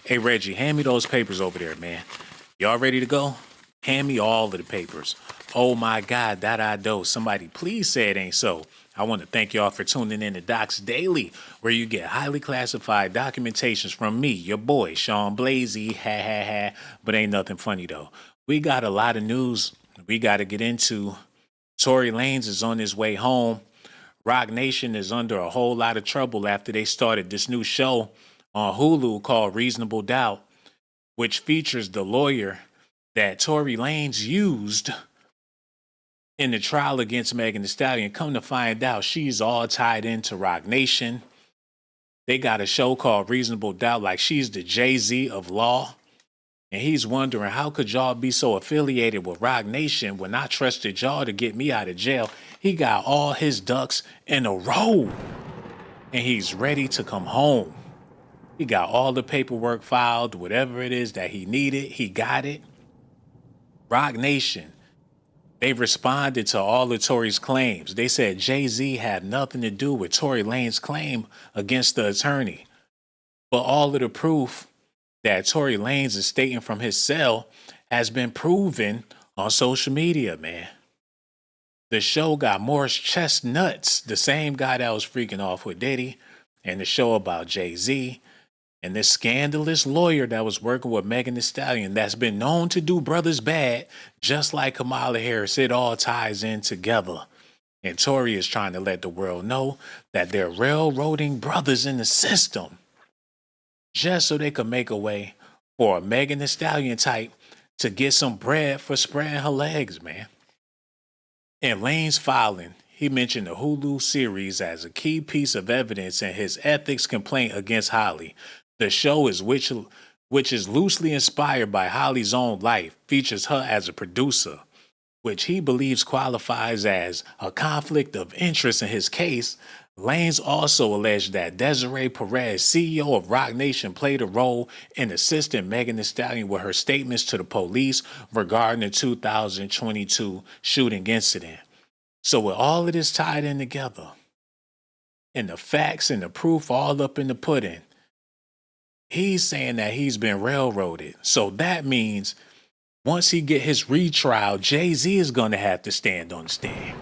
Hey, Reggie, hand me those papers over there, man. Y'all ready to go? Hand me all of the papers. Oh my God, that I do. Somebody please say it ain't so. I want to thank y'all for tuning in to Docs Daily, where you get highly classified documentations from me, your boy, Sean Blasey. Ha ha ha. But ain't nothing funny though. We got a lot of news we got to get into. Tory Lanez is on his way home. Rock Nation is under a whole lot of trouble after they started this new show on Hulu called Reasonable Doubt, which features the lawyer that Tory Lanez used in the trial against Megan Thee Stallion. Come to find out, she's all tied into Rock Nation. They got a show called Reasonable Doubt, like she's the JAY-Z of law. And he's wondering, how could y'all be so affiliated with Rock Nation when I trusted y'all to get me out of jail? He got all his ducks in a row, and he's ready to come home. He got all the paperwork filed, whatever it is that he needed, he got it. Rock Nation, they responded to all of Tory's claims. They said Jay-Z had nothing to do with Tory Lanez's claim against the attorney. But all of the proof that Tory Lanez is stating from his cell has been proven on social media, man. The show got Morris Chestnuts, the same guy that was freaking off with Diddy, and the show about Jay-Z, and this scandalous lawyer that was working with Megan Thee Stallion that's been known to do brothers bad, just like Kamala Harris. It all ties in together. And Tory is trying to let the world know that they're railroading brothers in the system just so they could make a way for a Megan Thee Stallion type to get some bread for spreading her legs, man. In Lane's filing, he mentioned the Hulu series as a key piece of evidence in his ethics complaint against Holly. The show is which is loosely inspired by Holly's own life, features her as a producer, which he believes qualifies as a conflict of interest in his case. Lanez also alleged that Desiree Perez, CEO of Rock Nation, played a role in assisting Megan Thee Stallion with her statements to the police regarding the 2022 shooting incident. So with all of this tied in together, and the facts and the proof all up in the pudding, he's saying that he's been railroaded. So that means once he get his retrial, Jay-Z is going to have to stand on the stand.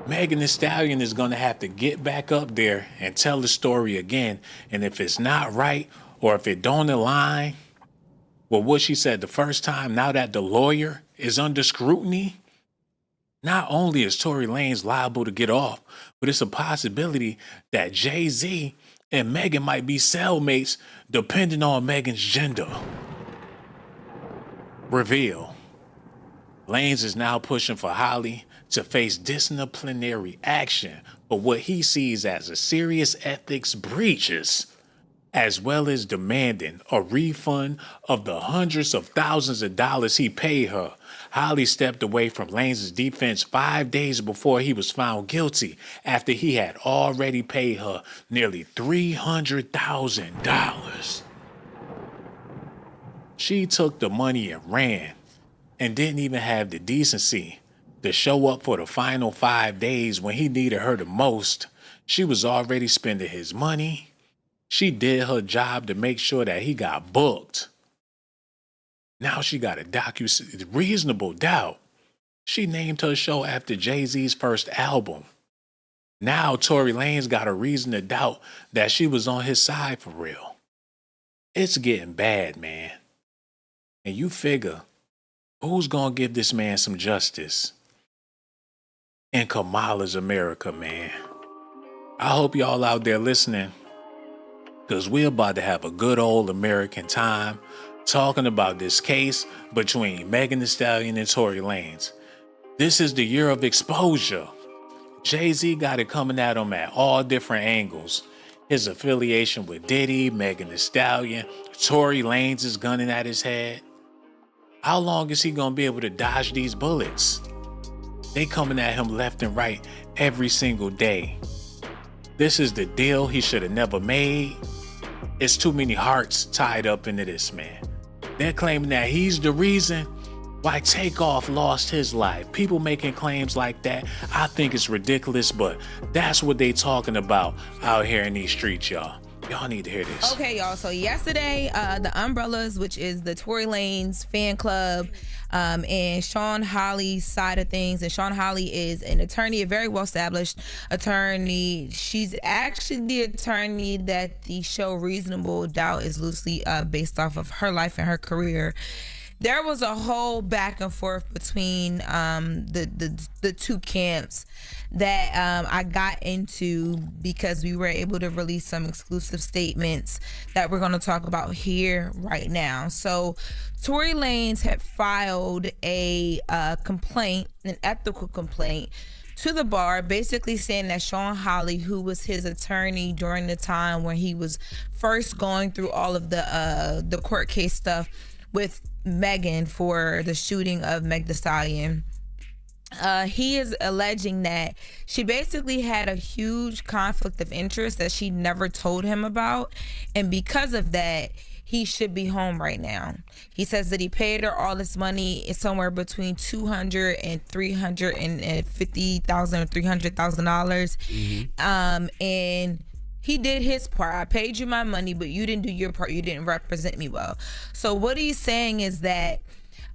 Megan Thee Stallion is going to have to get back up there and tell the story again. And if it's not right, or if it don't align with what she said the first time, now that the lawyer is under scrutiny, not only is Tory Lanez liable to get off, but it's a possibility that Jay-Z and Megan might be cellmates depending on Megan's gender. Reveal. Lanez is now pushing for Holly to face disciplinary action for what he sees as a serious ethics breaches, as well as demanding a refund of the hundreds of thousands of dollars he paid her. Holly stepped away from Lanez's defense 5 days before he was found guilty, after he had already paid her nearly $300,000. She took the money and ran, and didn't even have the decency to show up for the final 5 days when he needed her the most. She was already spending his money. She did her job to make sure that he got booked. Now she got a Reasonable Doubt. She named her show after Jay-Z's first album. Now Tory Lanez got a reason to doubt that she was on his side for real. It's getting bad, man. And you figure, who's gonna give this man some justice? In Kamala's America, man. I hope y'all out there listening, because we're about to have a good old American time talking about this case between Megan Thee Stallion and Tory Lanez. This is the year of exposure. Jay-Z got it coming at him at all different angles. His affiliation with Diddy, Megan Thee Stallion, Tory Lanez is gunning at his head. How long is he gonna be able to dodge these bullets? They coming at him left and right every single day. This is the deal he should have never made. It's too many hearts tied up into this, man. They're claiming that he's the reason why Takeoff lost his life. People making claims like that, I think it's ridiculous, but that's what they talking about out here in these streets, y'all. Y'all need to hear this. Okay, y'all. So yesterday, the Umbrellas, which is the Tory Lanez fan club, and Sean Holly's side of things. And Sean Holly is an attorney, a very well-established attorney. She's actually the attorney that the show Reasonable Doubt is loosely based off of her life and her career. There was a whole back and forth between the two camps that I got into because we were able to release some exclusive statements that we're going to talk about here right now. So Tory Lanez had filed a complaint, an ethical complaint, to the bar, basically saying that Sean Holly, who was his attorney during the time when he was first going through all of the court case stuff with Megan for the shooting of Meg Thee Stallion, he is alleging that she basically had a huge conflict of interest that she never told him about, and because of that, he should be home right now. He says that he paid her all this money. It's somewhere between $200,000 and $350,000 or $300,000, and he did his part. I paid you my money, but you didn't do your part. You didn't represent me well. So what he's saying is that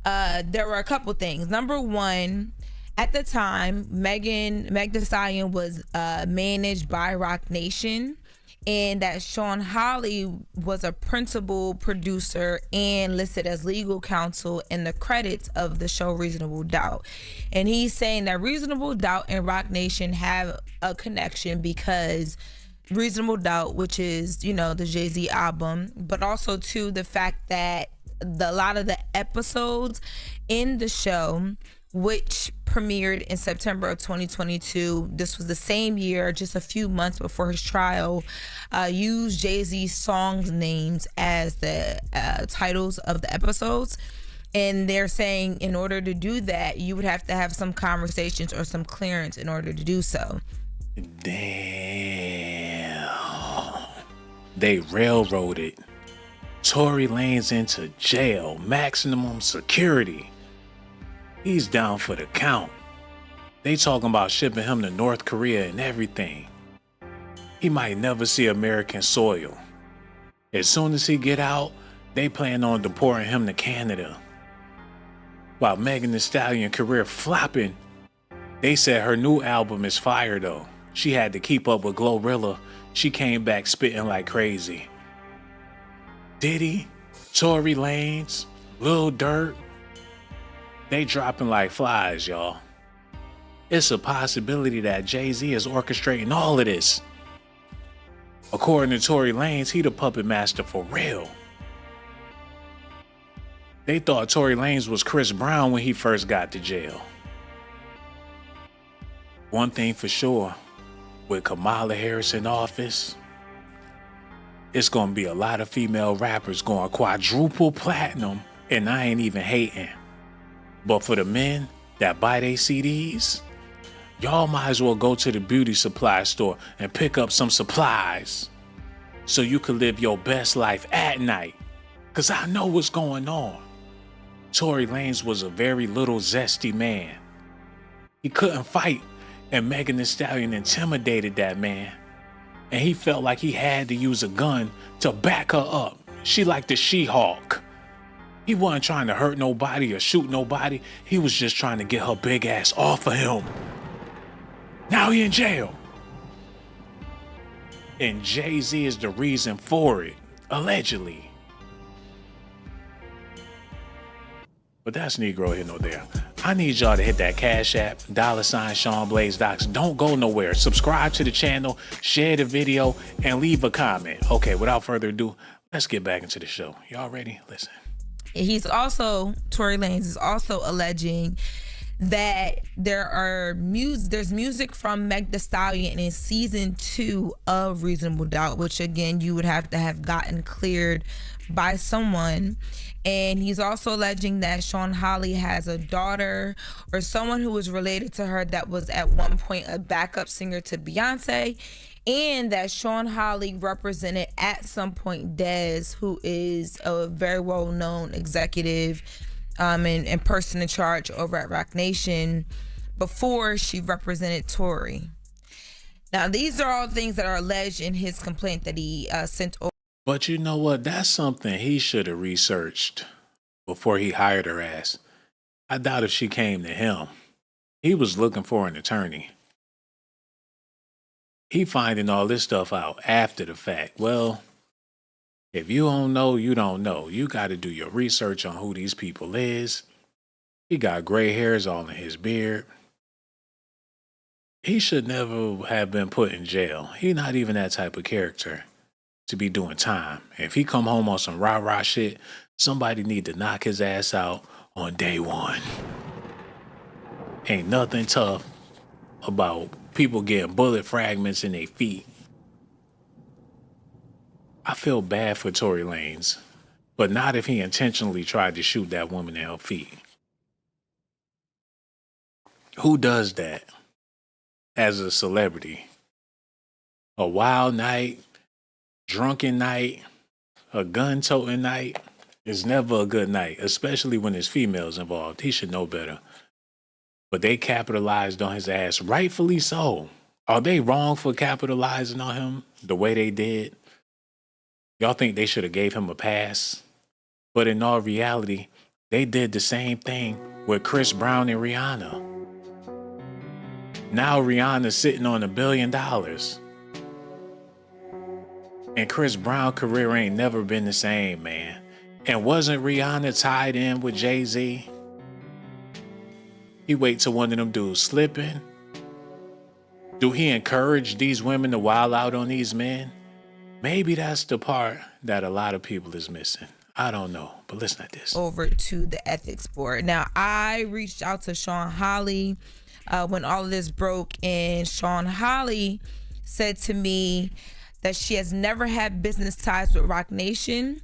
there were a couple things. Number one, at the time, Meg Thee Stallion was managed by Roc Nation, and that Sean Holly was a principal producer and listed as legal counsel in the credits of the show Reasonable Doubt. And he's saying that Reasonable Doubt and Roc Nation have a connection because Reasonable Doubt, which is, you know, the JAY-Z album, but also to the fact that a lot of the episodes in the show, which premiered in September of 2022, this was the same year, just a few months before his trial, used Jay-Z's songs names as the titles of the episodes. And they're saying in order to do that, you would have to have some conversations or some clearance in order to do so. Damn. They railroaded Tory Lanez into jail, maximum security. He's down for the count. They talking about shipping him to North Korea and everything. He might never see American soil. As soon as he get out, they plan on deporting him to Canada. While Megan Thee Stallion career flopping, they said her new album is fire though. She had to keep up with Glorilla. She came back spitting like crazy. Diddy, Tory Lanez, Lil Durk, they dropping like flies, y'all. It's a possibility that Jay-Z is orchestrating all of this. According to Tory Lanez, he the puppet master for real. They thought Tory Lanez was Chris Brown when he first got to jail. One thing for sure, with Kamala Harris in office, it's gonna be a lot of female rappers going quadruple platinum, and I ain't even hating. But for the men that buy their CDs, y'all might as well go to the beauty supply store and pick up some supplies so you can live your best life at night. Cause I know what's going on. Tory Lanez was a very little zesty man. He couldn't fight, and Megan Thee Stallion intimidated that man. And he felt like he had to use a gun to back her up. She like the She-Hulk. He wasn't trying to hurt nobody or shoot nobody. He was just trying to get her big ass off of him. Now he in jail. And Jay-Z is the reason for it, allegedly. But that's Negro here, no there. I need y'all to hit that Cash App, $ Sean Blaze Docs. Don't go nowhere. Subscribe to the channel, share the video, and leave a comment. Okay, without further ado, let's get back into the show. Y'all ready? Listen. Tory Lanez is also alleging that there's music from Meg Thee Stallion in season 2 of Reasonable Doubt, which again, you would have to have gotten cleared by someone. And he's also alleging that Sean Holly has a daughter or someone who was related to her that was at one point a backup singer to Beyonce, and that Sean Holly represented at some point Dez, who is a very well-known executive and person in charge over at Roc Nation, before she represented Tory. Now, these are all things that are alleged in his complaint that he sent over. But you know what? That's something he should have researched before he hired her ass. I doubt if she came to him. He was looking for an attorney. He finding all this stuff out after the fact. Well, if you don't know, you don't know. You got to do your research on who these people is. He got gray hairs all in his beard. He should never have been put in jail. He not even that type of character to be doing time. If he come home on some rah-rah shit, somebody need to knock his ass out on day one. Ain't nothing tough about people getting bullet fragments in their feet. I feel bad for Tory Lanez, but not if he intentionally tried to shoot that woman in her feet. Who does that as a celebrity? A wild night, drunken night, a gun-toting night is never a good night, especially when there's females involved. He should know better. But they capitalized on his ass, rightfully so. Are they wrong for capitalizing on him the way they did? Y'all think they should have gave him a pass? But in all reality, they did the same thing with Chris Brown and Rihanna. Now Rihanna's sitting on $1 billion. And Chris Brown's career ain't never been the same, man. And wasn't Rihanna tied in with JAY-Z? He wait till one of them dudes slipping. Do he encourage these women to wild out on these men? Maybe that's the part that a lot of people is missing. I don't know, but listen to this. Over to the ethics board. Now, I reached out to Sean Holly when all of this broke, and Sean Holly said to me that she has never had business ties with Roc Nation,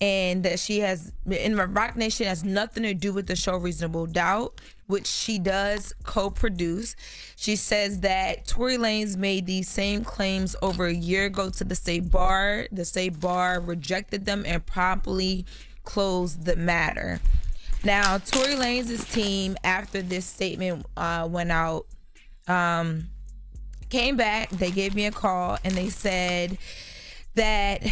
and that Roc Nation has nothing to do with the show Reasonable Doubt, which she does co-produce. She says that Tory Lanez made these same claims over a year ago to the State Bar. The State Bar rejected them and promptly closed the matter. Now, Tory Lanez's team, after this statement went out, came back. They gave me a call and they said that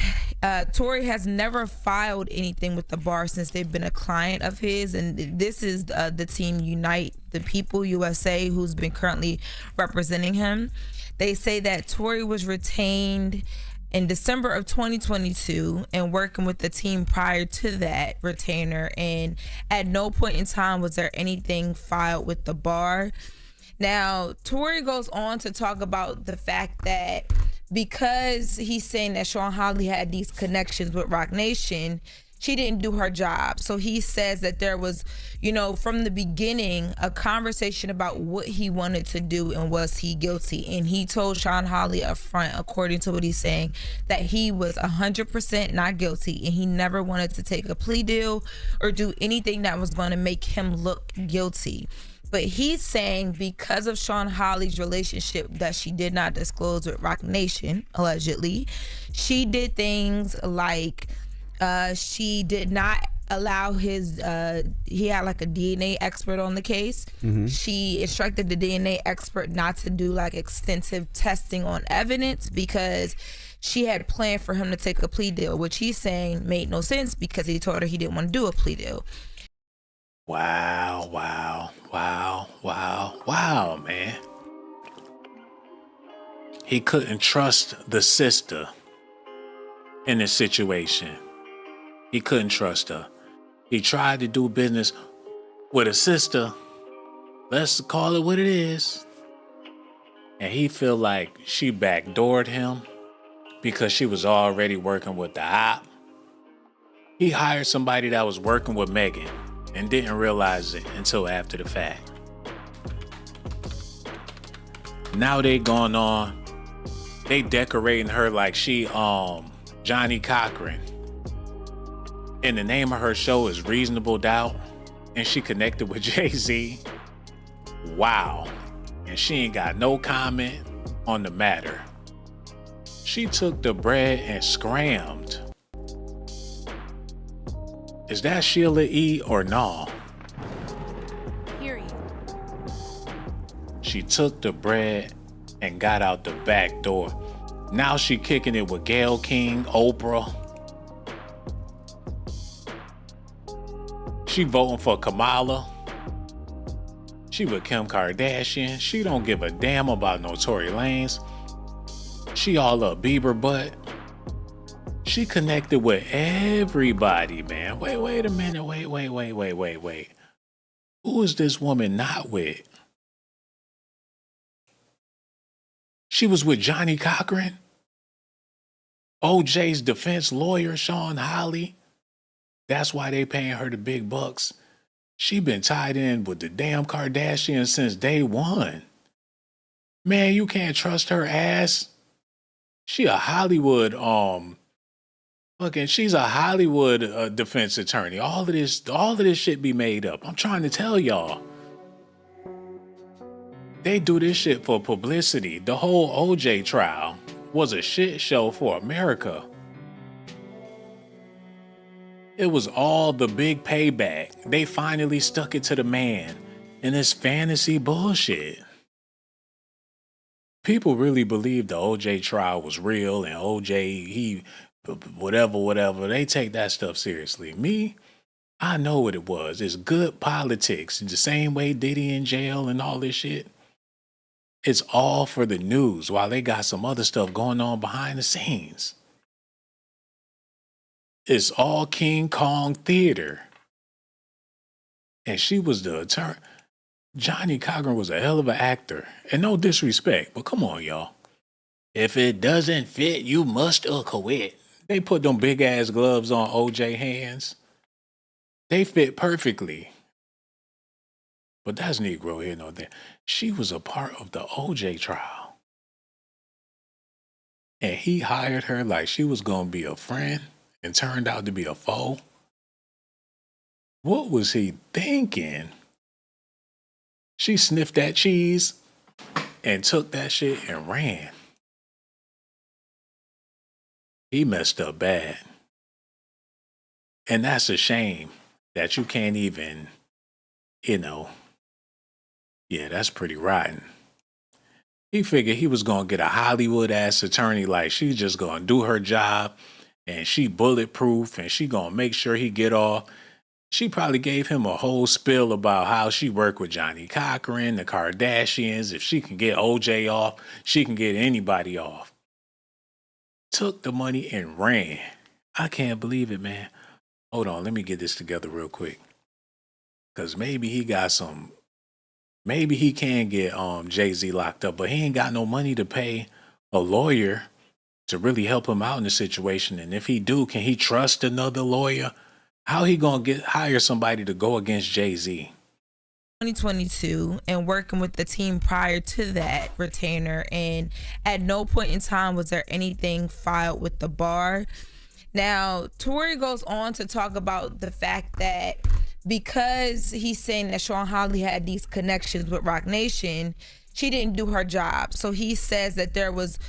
Tory has never filed anything with the bar since they've been a client of his, and this is the team Unite the People USA, who's been currently representing him. They say that Tory was retained in December of 2022 and working with the team prior to that retainer, and at no point in time was there anything filed with the bar. Now, Tory goes on to talk about the fact that because he's saying that Sean Holly had these connections with Roc Nation, she didn't do her job. So he says that there was, from the beginning, a conversation about what he wanted to do and was he guilty. And he told Sean Holly up front, according to what he's saying, that he was 100% not guilty and he never wanted to take a plea deal or do anything that was going to make him look guilty. But he's saying because of Sean Holly's relationship that she did not disclose with Roc Nation, allegedly, she did things like she did not allow his, he had like a DNA expert on the case. Mm-hmm. She instructed the DNA expert not to do like extensive testing on evidence because she had planned for him to take a plea deal, which he's saying made no sense because he told her he didn't want to do a plea deal. Wow, man. He couldn't trust the sister in this situation. He couldn't trust her. He tried to do business with a sister. Let's call it what it is. And he feel like she backdoored him because she was already working with the op. He hired somebody that was working with Megan and didn't realize it until after the fact. Now they going on. They decorating her like she Johnny Cochran. And the name of her show is Reasonable Doubt. And she connected with JAY-Z. Wow. And she ain't got no comment on the matter. She took the bread and scrammed. Is that Sheila E. or no? Period. She took the bread and got out the back door. Now she kicking it with Gayle King, Oprah. She voting for Kamala. She with Kim Kardashian. She don't give a damn about no Tory Lanez. She all up Bieber butt. She connected with everybody, man. Wait a minute. Wait. Who is this woman not with? She was with Johnny Cochran, OJ's defense lawyer, Sean Holly. That's why they paying her the big bucks. She been tied in with the damn Kardashians since day one. Man, you can't trust her ass. She a Hollywood, she's a Hollywood defense attorney. All of this shit be made up. I'm trying to tell y'all. They do this shit for publicity. The whole OJ trial was a shit show for America. It was all the big payback. They finally stuck it to the man in this fantasy bullshit. People really believe the OJ trial was real and OJ, whatever. They take that stuff seriously. Me, I know what it was. It's good politics. The same way Diddy in jail and all this shit. It's all for the news while they got some other stuff going on behind the scenes. It's all King Kong theater. And she was the attorney. Johnny Cochran was a hell of an actor. And no disrespect, but come on, y'all. If it doesn't fit, you must quit. They put them big ass gloves on OJ hands. They fit perfectly. But that's Negro here, no there. She was a part of the OJ trial. And he hired her like she was going to be a friend and turned out to be a foe. What was he thinking? She sniffed that cheese and took that shit and ran. He messed up bad. And that's a shame that you can't even, yeah, that's pretty rotten. He figured he was going to get a Hollywood-ass attorney like she's just going to do her job and she bulletproof and she going to make sure he get off. She probably gave him a whole spiel about how she worked with Johnny Cochran, the Kardashians. If she can get OJ off, she can get anybody off. Took the money and ran. I can't believe it, man. Hold on, let me get this together real quick. Because maybe he can get JAY-Z locked up, but he ain't got no money to pay a lawyer to really help him out in the situation. And if he do, can he trust another lawyer? How he gonna hire somebody to go against Jay-Z? 2022 and working with the team prior to that retainer, and at no point in time was there anything filed with the bar. Now, Tory goes on to talk about the fact that because he's saying that Sean Holly had these connections with Roc Nation, she didn't do her job. So he says that there was,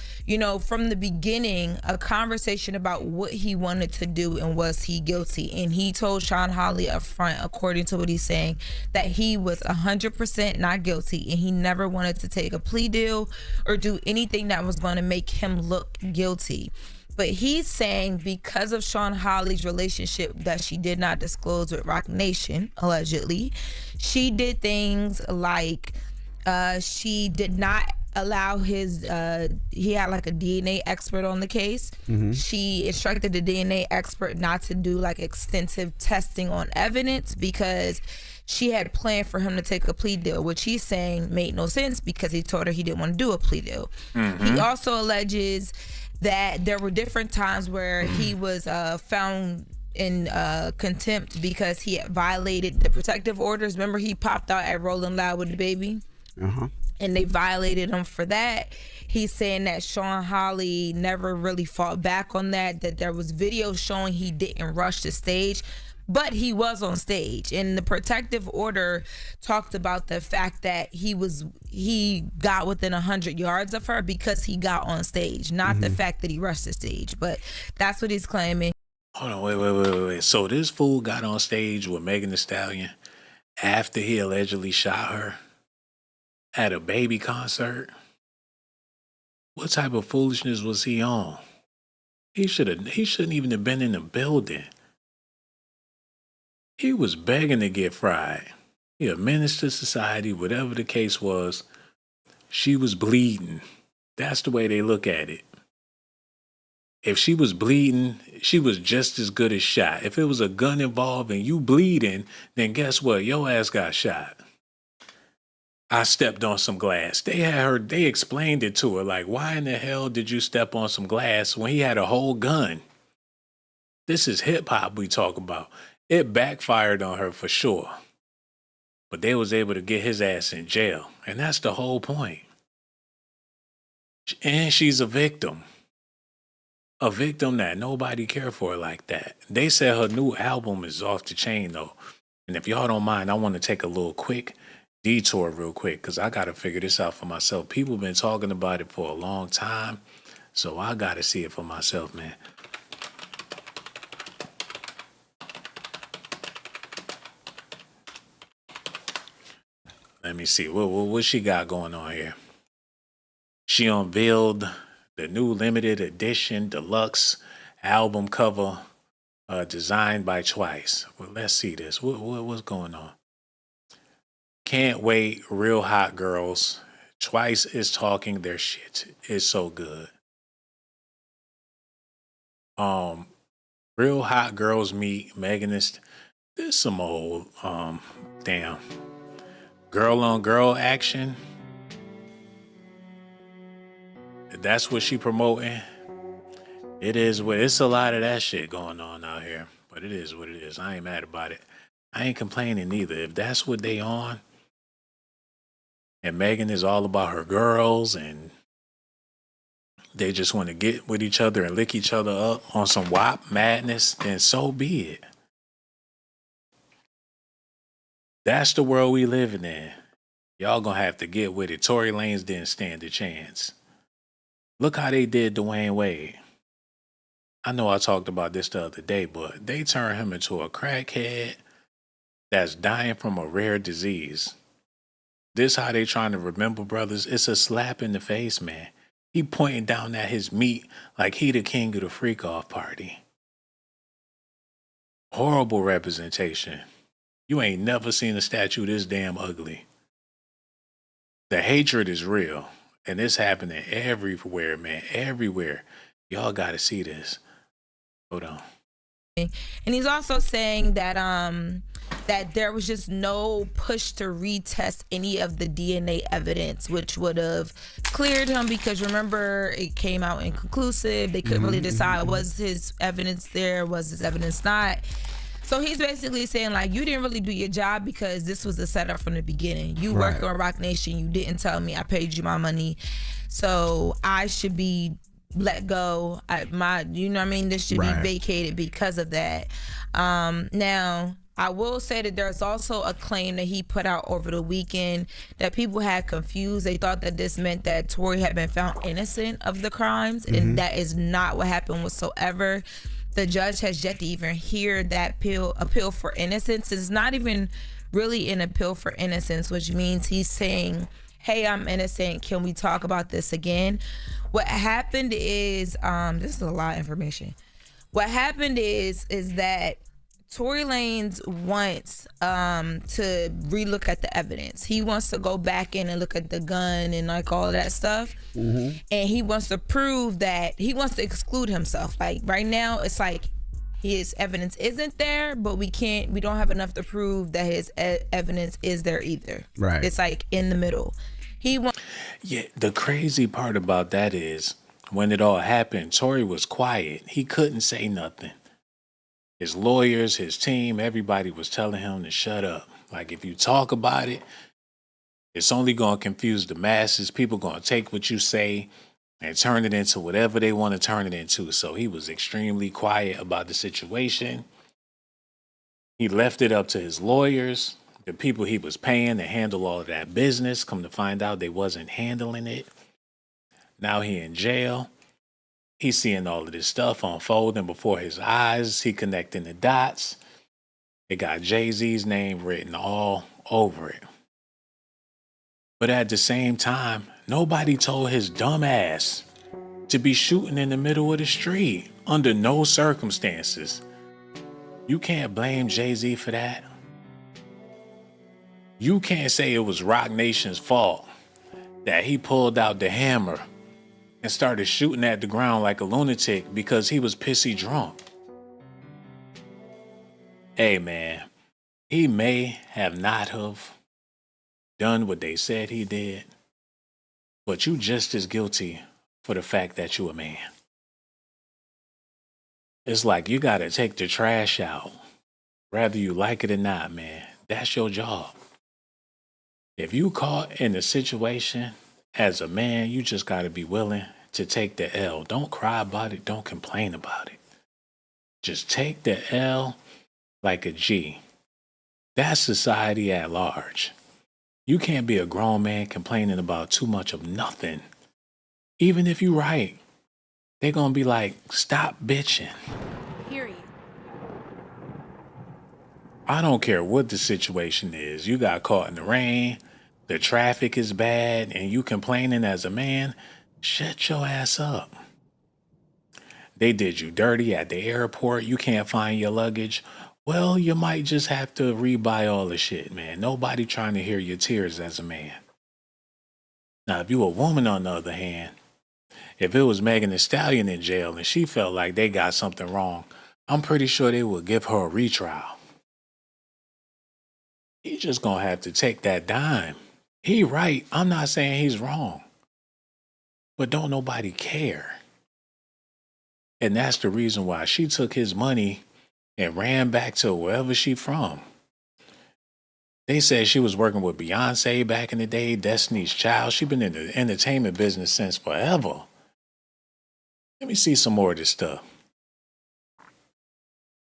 from the beginning, a conversation about what he wanted to do and was he guilty. And he told Sean Holly up front, according to what he's saying, that he was 100% not guilty and he never wanted to take a plea deal or do anything that was going to make him look guilty. But he's saying because of Sean Holly's relationship that she did not disclose with Roc Nation, allegedly, she did things like she did not allow his, he had like a DNA expert on the case. Mm-hmm. She instructed the DNA expert not to do like extensive testing on evidence because she had planned for him to take a plea deal, which he's saying made no sense because he told her he didn't want to do a plea deal. Mm-hmm. He also alleges that there were different times where he was found in contempt because he had violated the protective orders. Remember, he popped out at Rolling Loud with the baby? Uh-huh. And they violated him for that. He's saying that Sean Holly never really fought back on that there was video showing he didn't rush the stage, but he was on stage. And the protective order talked about the fact that he got within 100 yards of her because he got on stage, not the fact that he rushed the stage. But that's what he's claiming. Hold on, wait. So this fool got on stage with Megan Thee Stallion after he allegedly shot her at a baby concert? What type of foolishness was he on? He shouldn't even have been in the building. He was begging to get fried. He a menace to society, whatever the case was. She was bleeding. That's the way they look at it. If she was bleeding, she was just as good as shot. If it was a gun involved and you bleeding, then guess what? Your ass got shot. I stepped on some glass. They explained it to her, like, why in the hell did you step on some glass when he had a whole gun? This is hip hop we talk about. It backfired on her for sure. But they was able to get his ass in jail. And that's the whole point. And she's a victim. A victim that nobody cared for like that. They said her new album is off the chain though. And if y'all don't mind, I want to take a little quick detour real quick because I got to figure this out for myself. People been talking about it for a long time. So I got to see it for myself, man. Let me see. What she got going on here? She unveiled the new limited edition deluxe album cover designed by Twice. Well, let's see this. What's going on? Can't wait. Real hot girls. Twice is talking their shit. It's so good. Real hot girls meet Megan Thee Stallion. There's some old damn girl on girl action. That's what she promoting. It is what it's a lot of that shit going on out here. But it is what it is. I ain't mad about it. I ain't complaining either. If that's what they on, and Megan is all about her girls and they just want to get with each other and lick each other up on some WAP madness, then so be it. That's the world we living in. Y'all gonna have to get with it. Tory Lanez didn't stand a chance. Look how they did Dwayne Wade. I know I talked about this the other day, but they turned him into a crackhead that's dying from a rare disease. This how they trying to remember brothers. It's a slap in the face, man. He pointing down at his meat like he the king of the freak-off party. Horrible representation. You ain't never seen a statue this damn ugly. The hatred is real. And it's happening everywhere, man. Everywhere. Y'all got to see this. Hold on. And he's also saying that that there was just no push to retest any of the DNA evidence, which would have cleared him because remember it came out inconclusive. They couldn't really decide was his evidence there, was his evidence not. So he's basically saying like you didn't really do your job because this was a setup from the beginning. You work on Rock Nation, you didn't tell me, I paid you my money, so I should be let go. You know what I mean? This should be vacated because of that. Now I will say that there's also a claim that he put out over the weekend that people had confused. They thought that this meant that Tory had been found innocent of the crimes, and that is not what happened whatsoever. The judge has yet to even hear that appeal for innocence. It's not even really an appeal for innocence, which means he's saying, hey, I'm innocent. Can we talk about this again? What happened is, this is a lot of information. What happened is that Tory Lanez wants to relook at the evidence. He wants to go back in and look at the gun and like all of that stuff. And he wants to prove that he wants to exclude himself. Like right now, it's like his evidence isn't there, but we don't have enough to prove that his evidence is there either. Right. It's like in the middle. Yeah, the crazy part about that is when it all happened, Tory was quiet. He couldn't say nothing. His lawyers, his team, everybody was telling him to shut up. Like, if you talk about it, it's only going to confuse the masses. People going to take what you say and turn it into whatever they want to turn it into. So he was extremely quiet about the situation. He left it up to his lawyers, the people he was paying to handle all of that business. Come to find out they wasn't handling it. Now he in jail. He's seeing all of this stuff unfolding before his eyes. He connecting the dots. It got Jay-Z's name written all over it. But at the same time, nobody told his dumb ass to be shooting in the middle of the street under no circumstances. You can't blame Jay-Z for that. You can't say it was Roc Nation's fault that he pulled out the hammer and started shooting at the ground like a lunatic because he was pissy drunk. Hey man, he may have not have done what they said he did, but you just as guilty for the fact that you a man. It's like you gotta take the trash out, whether you like it or not, man. That's your job. If you caught in a situation as a man, you just gotta be willing to take the L. Don't cry about it. Don't complain about it. Just take the L like a G. That's society at large. You can't be a grown man complaining about too much of nothing. Even if you right, they're gonna be like, stop bitching. Period. I don't care what the situation is. You got caught in the rain, the traffic is bad, and you complaining as a man, shut your ass up. They did you dirty at the airport, you can't find your luggage. Well, you might just have to rebuy all the shit, man. Nobody trying to hear your tears as a man. Now, if you a woman, on the other hand, if it was Megan Thee Stallion in jail and she felt like they got something wrong, I'm pretty sure they would give her a retrial. He just gonna have to take that dime. He right, I'm not saying he's wrong. But don't nobody care. And that's the reason why she took his money and ran back to wherever she from. They said she was working with Beyonce back in the day, Destiny's Child. She been in the entertainment business since forever. Let me see some more of this stuff.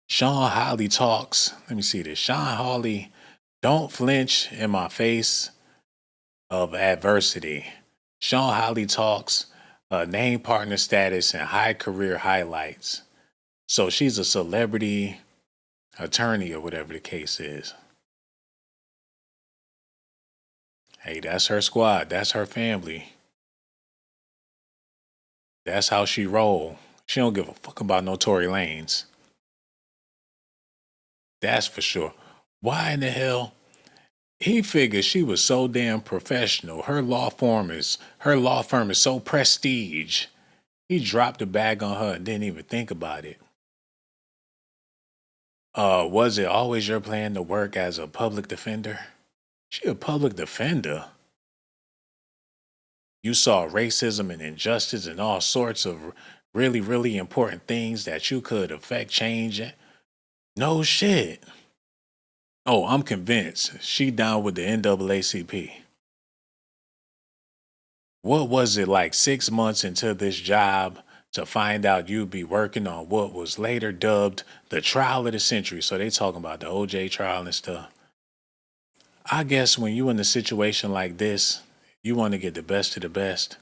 Sean Hawley talks. Let me see this. Sean Hawley, don't flinch in my face of adversity. Sean Hawley talks name partner status and high career highlights. So she's a celebrity attorney or whatever the case is. Hey, that's her squad. That's her family. That's how she roll. She don't give a fuck about no Tory Lanez. That's for sure. Why in the hell? He figured she was so damn professional. Her law firm is so prestige. He dropped the bag on her and didn't even think about it. Was it always your plan to work as a public defender? She a public defender. You saw racism and injustice and all sorts of really, really important things that you could affect change. No shit. Oh, I'm convinced she down with the NAACP. What was it like 6 months into this job to find out you'd be working on what was later dubbed the trial of the century? So they talking about the OJ trial and stuff. I guess when you in a situation like this, you want to get the best of the best.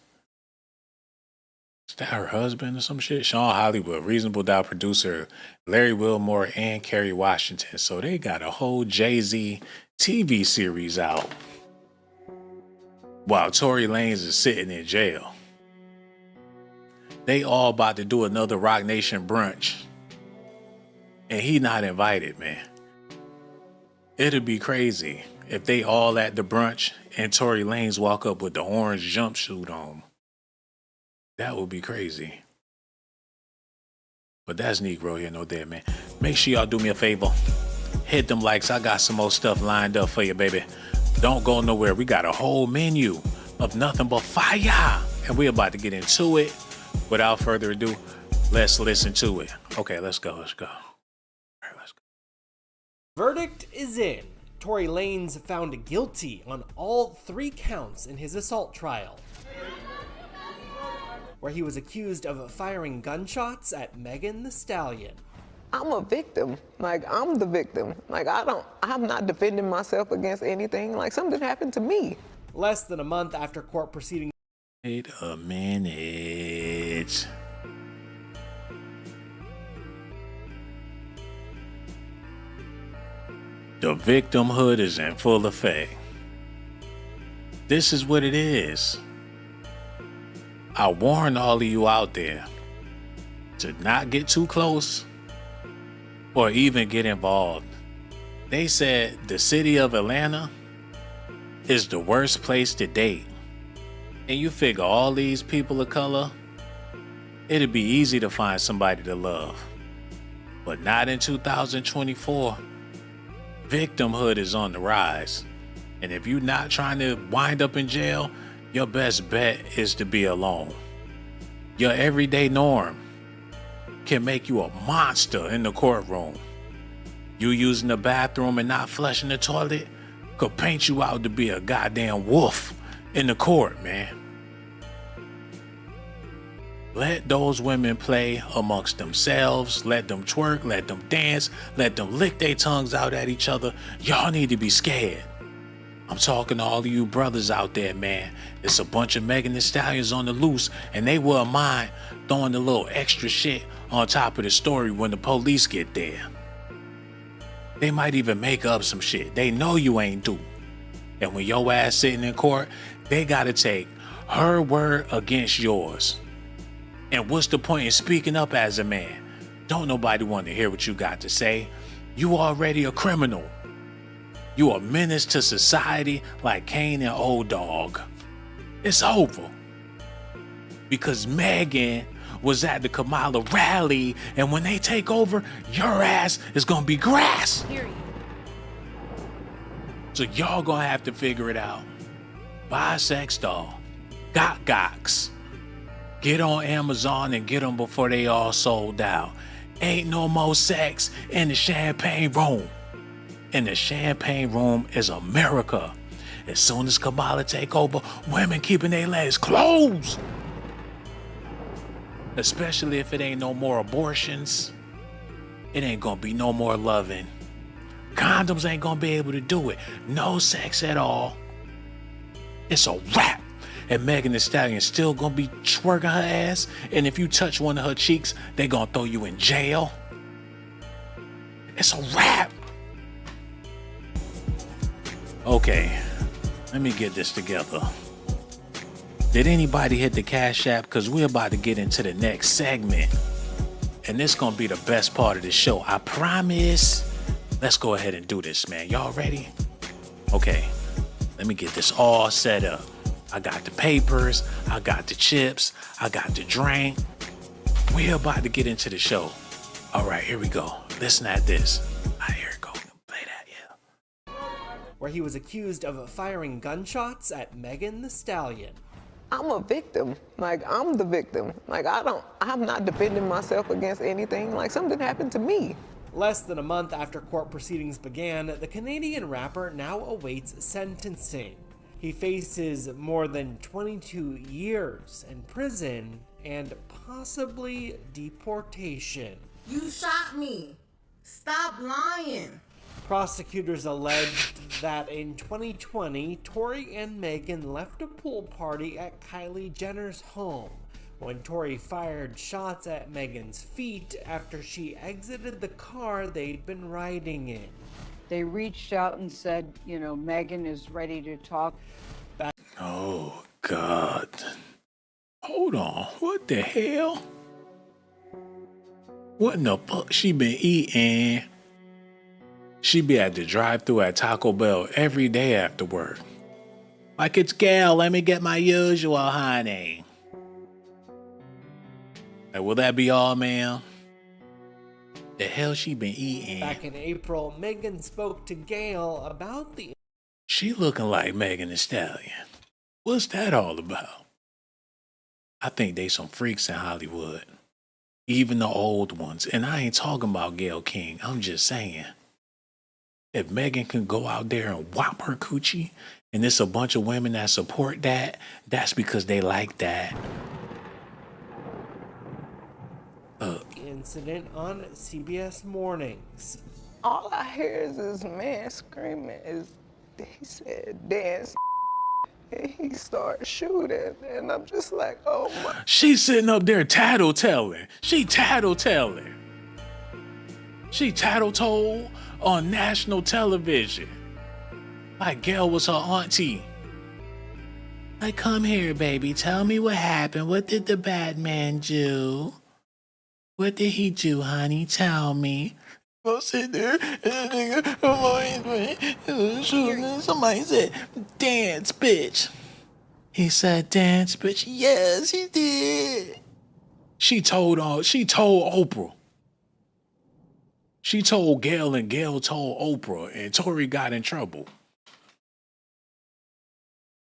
Is that her husband or some shit? Sean Hollywood, Reasonable Doubt producer, Larry Wilmore, and Kerry Washington. So they got a whole JAY-Z TV series out. While Tory Lanez is sitting in jail. They all about to do another Roc Nation brunch. And he not invited, man. It'd be crazy if they all at the brunch and Tory Lanez walk up with the orange jumpsuit on. That would be crazy. But that's Negro here, no dead, man. Make sure y'all do me a favor. Hit them likes. I got some more stuff lined up for you, baby. Don't go nowhere. We got a whole menu of nothing but fire. And we're about to get into it. Without further ado, let's listen to it. Okay, let's go. All right, let's go. Verdict is in. Tory Lanez found guilty on all 3 counts in his assault trial, where he was accused of firing gunshots at Megan Thee Stallion. I'm a victim. Like, I'm the victim. Like, I'm not defending myself against anything. Like, something happened to me. Less than a month after court proceedings. Wait a minute. The victimhood is in full effect. This is what it is. I warn all of you out there to not get too close or even get involved. They said the city of Atlanta is the worst place to date. And you figure all these people of color, it'd be easy to find somebody to love. But not in 2024. Victimhood is on the rise. And if you're not trying to wind up in jail, your best bet is to be alone. Your everyday norm can make you a monster in the courtroom. You using the bathroom and not flushing the toilet could paint you out to be a goddamn wolf in the court, man. Let those women play amongst themselves. Let them twerk, let them dance, let them lick their tongues out at each other. Y'all need to be scared. I'm talking to all of you brothers out there, man. It's a bunch of Megan Thee Stallions on the loose, and they wouldn't mind throwing a little extra shit on top of the story when the police get there. They might even make up some shit. They know you ain't do. And when your ass sitting in court, they gotta take her word against yours. And what's the point in speaking up as a man? Don't nobody want to hear what you got to say. You already a criminal. You a menace to society like Kane and Old Dog. It's over. Because Megan was at the Kamala rally, and when they take over, your ass is gonna be grass. Period. So y'all gonna have to figure it out. Buy a sex doll. Got gocks. Get on Amazon and get them before they all sold out. Ain't no more sex in the champagne room. And the champagne room is America. As soon as Kamala take over, women keeping their legs closed. Especially if it ain't no more abortions. It ain't gonna be no more loving. Condoms ain't gonna be able to do it. No sex at all. It's a wrap. And Megan Thee Stallion still gonna be twerking her ass. And if you touch one of her cheeks, they gonna throw you in jail. It's a wrap. Okay, let me get this together. Did anybody hit the Cash App? Because we're about to get into the next segment. And this gonna be the best part of the show, I promise. Let's go ahead and do this, man. Y'all ready? Okay, let me get this all set up. I got the papers, I got the chips, I got the drink. We're about to get into the show. All right, here we go. Listen at this. Here it go. Play that, yeah. Where he was accused of firing gunshots at Megan Thee Stallion. I'm a victim. Like, I'm the victim. Like, I'm not defending myself against anything. Like, something happened to me. Less than a month after court proceedings began, the Canadian rapper now awaits sentencing. He faces more than 22 years in prison and possibly deportation. You shot me. Stop lying. Prosecutors alleged that in 2020, Tory and Megan left a pool party at Kylie Jenner's home when Tory fired shots at Megan's feet after she exited the car they'd been riding in. They reached out and said, you know, Megan is ready to talk. Oh, God. Hold on. What the hell? What in the fuck she been eating? She be at the drive-thru at Taco Bell every day after work. Like, it's Gail, let me get my usual, honey. Like, will that be all, ma'am? The hell she been eating? Back in April, Megan spoke to Gail about the... She looking like Megan Thee Stallion. What's that all about? I think they some freaks in Hollywood. Even the old ones. And I ain't talking about Gayle King. I'm just saying. If Megan can go out there and whop her coochie, and there's a bunch of women that support that, that's because they like that. incident on CBS Mornings. All I hear is this man screaming. He said, dance. And he started shooting. And I'm just like, oh my. She's sitting up there tattletelling. She tattletelling. She tattletold on national television. Like Gail was her auntie. Like, come here, baby. Tell me what happened. What did the bad man do? What did he do, honey? Tell me. Go sit there. Somebody said, dance, bitch. He said, dance, bitch. Yes, he did. She told Oprah. She told Gail, and Gail told Oprah, and Tory got in trouble.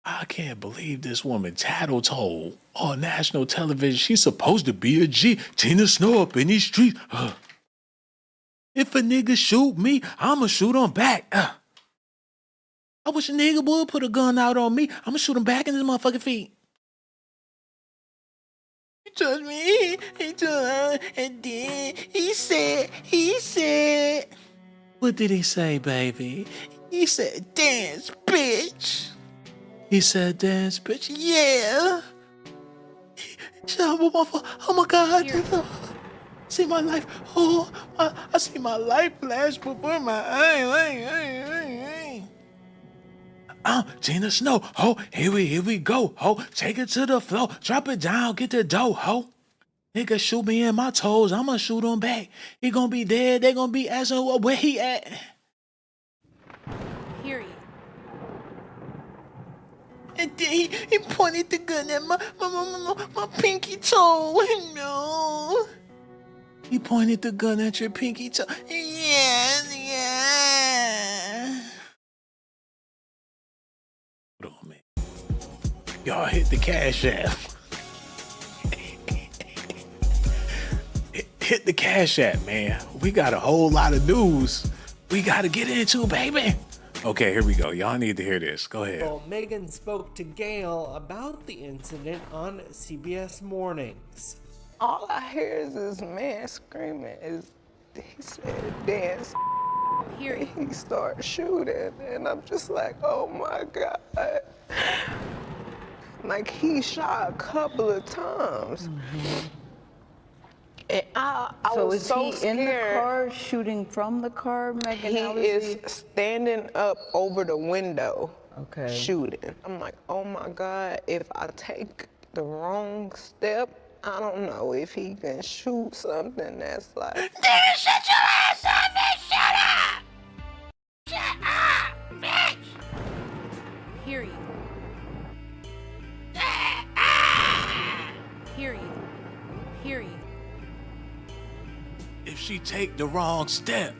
I can't believe this woman tattletale on national television. She's supposed to be a G. Tina Snow up in these streets. If a nigga shoot me, I'ma shoot him back. I wish a nigga would put a gun out on me. I'ma shoot him back in his motherfucking feet. He touched me. He touched, and then he said. What did he say, baby? He said, dance, bitch. He said, dance, bitch. Yeah. Oh my God. See my life. Oh, I see my life flash before my eyes. Tina Snow. Oh, here we go. Oh, take it to the floor. Drop it down. Get the dough. Ho. Nigga shoot me in my toes. I'ma shoot him back. He gonna be dead. They gonna be asking where he at. Period. And then he pointed the gun at my pinky toe. No. He pointed the gun at your pinky toe. Yes, yeah. Hold on, man. Y'all hit the cash app. Hit the cash app, man. We got a whole lot of news we gotta get into, baby. Okay, here we go. Y'all need to hear this. Go ahead. Well, Megan spoke to Gail about the incident on CBS Mornings. All I hear is this man screaming. He said, dance. Period. He started shooting, and I'm just like, oh my God. Like, he shot a couple of times. And I So was is so he scared. in the car shooting from the car, Megan? He How is standing up over the window, Okay. shooting. I'm like, oh my God, if I take the wrong step, I don't know if he can shoot something that's like. Nigga, shut your ass up, bitch! Shut up! Shut up, bitch! Period. Period. Period. If she take the wrong step,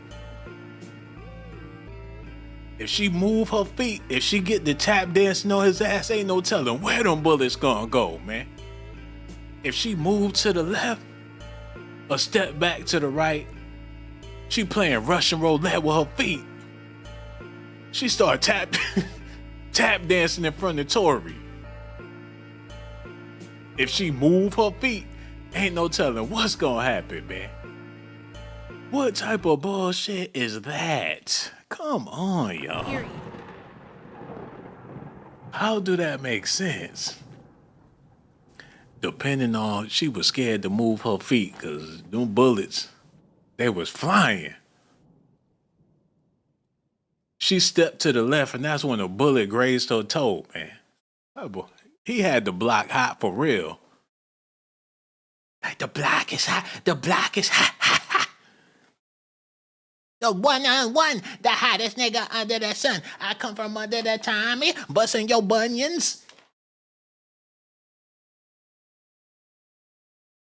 if she move her feet, if she get the tap dancing on his ass, ain't no telling where them bullets gonna go, man. If she move to the left, a step back to the right, she playing Russian roulette with her feet. She start tap dancing in front of Tory. If she move her feet, ain't no telling what's gonna happen, man. What type of bullshit is that? Come on, y'all. Period. How do that make sense? Depending on, she was scared to move her feet because them bullets, they was flying. She stepped to the left and that's when a bullet grazed her toe, man. That boy, he had the block hot for real. Like, the block is hot, the block is hot, hot, hot. The one-on-one, the hottest nigga under the sun. I come from under the Tommy, busting your bunions.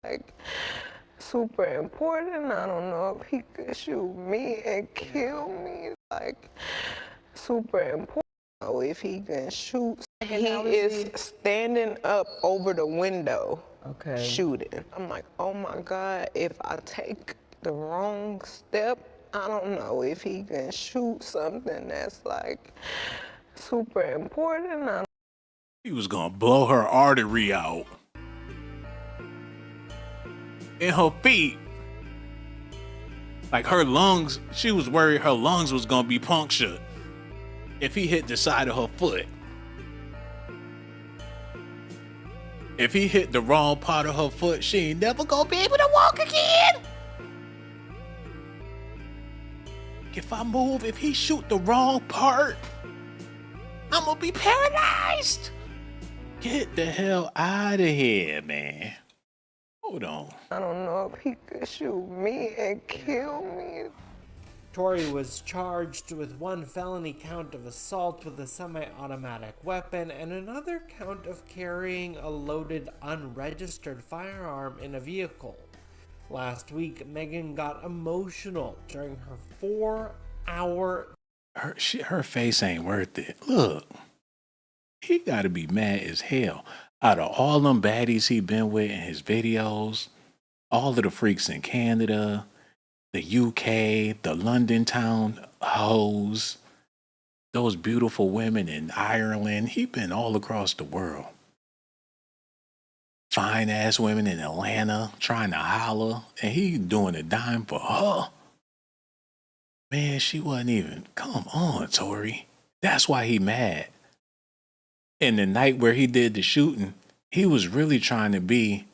Like, super important. I don't know if he could shoot me and kill me. Like, super important. Oh, if he can shoot. He is standing up over the window, Okay. shooting. I'm like, oh my God, if I take the wrong step, I don't know if he can shoot something that's like super important. He was gonna blow her artery out. In her feet. Like her lungs, she was worried her lungs was gonna be punctured if he hit the side of her foot. If he hit the wrong part of her foot, she ain't never gonna be able to walk again. If he shoot the wrong part, I'm gonna be paralyzed. Get the hell out of here, man. Hold on. I don't know if he could shoot me and kill me. Tory was charged with one felony count of assault with a semi-automatic weapon and another count of carrying a loaded, unregistered firearm in a vehicle. Last week, Megan got emotional during her 4-hour... Her face ain't worth it. Look, he gotta be mad as hell. Out of all them baddies he been with in his videos, all of the freaks in Canada, the UK, the London town hoes, those beautiful women in Ireland, he been all across the world. Fine ass women in Atlanta trying to holler, and he doing a dime for her. Man, she wasn't even, come on, Tory. That's why he mad. And the night where he did the shooting, he was really trying to be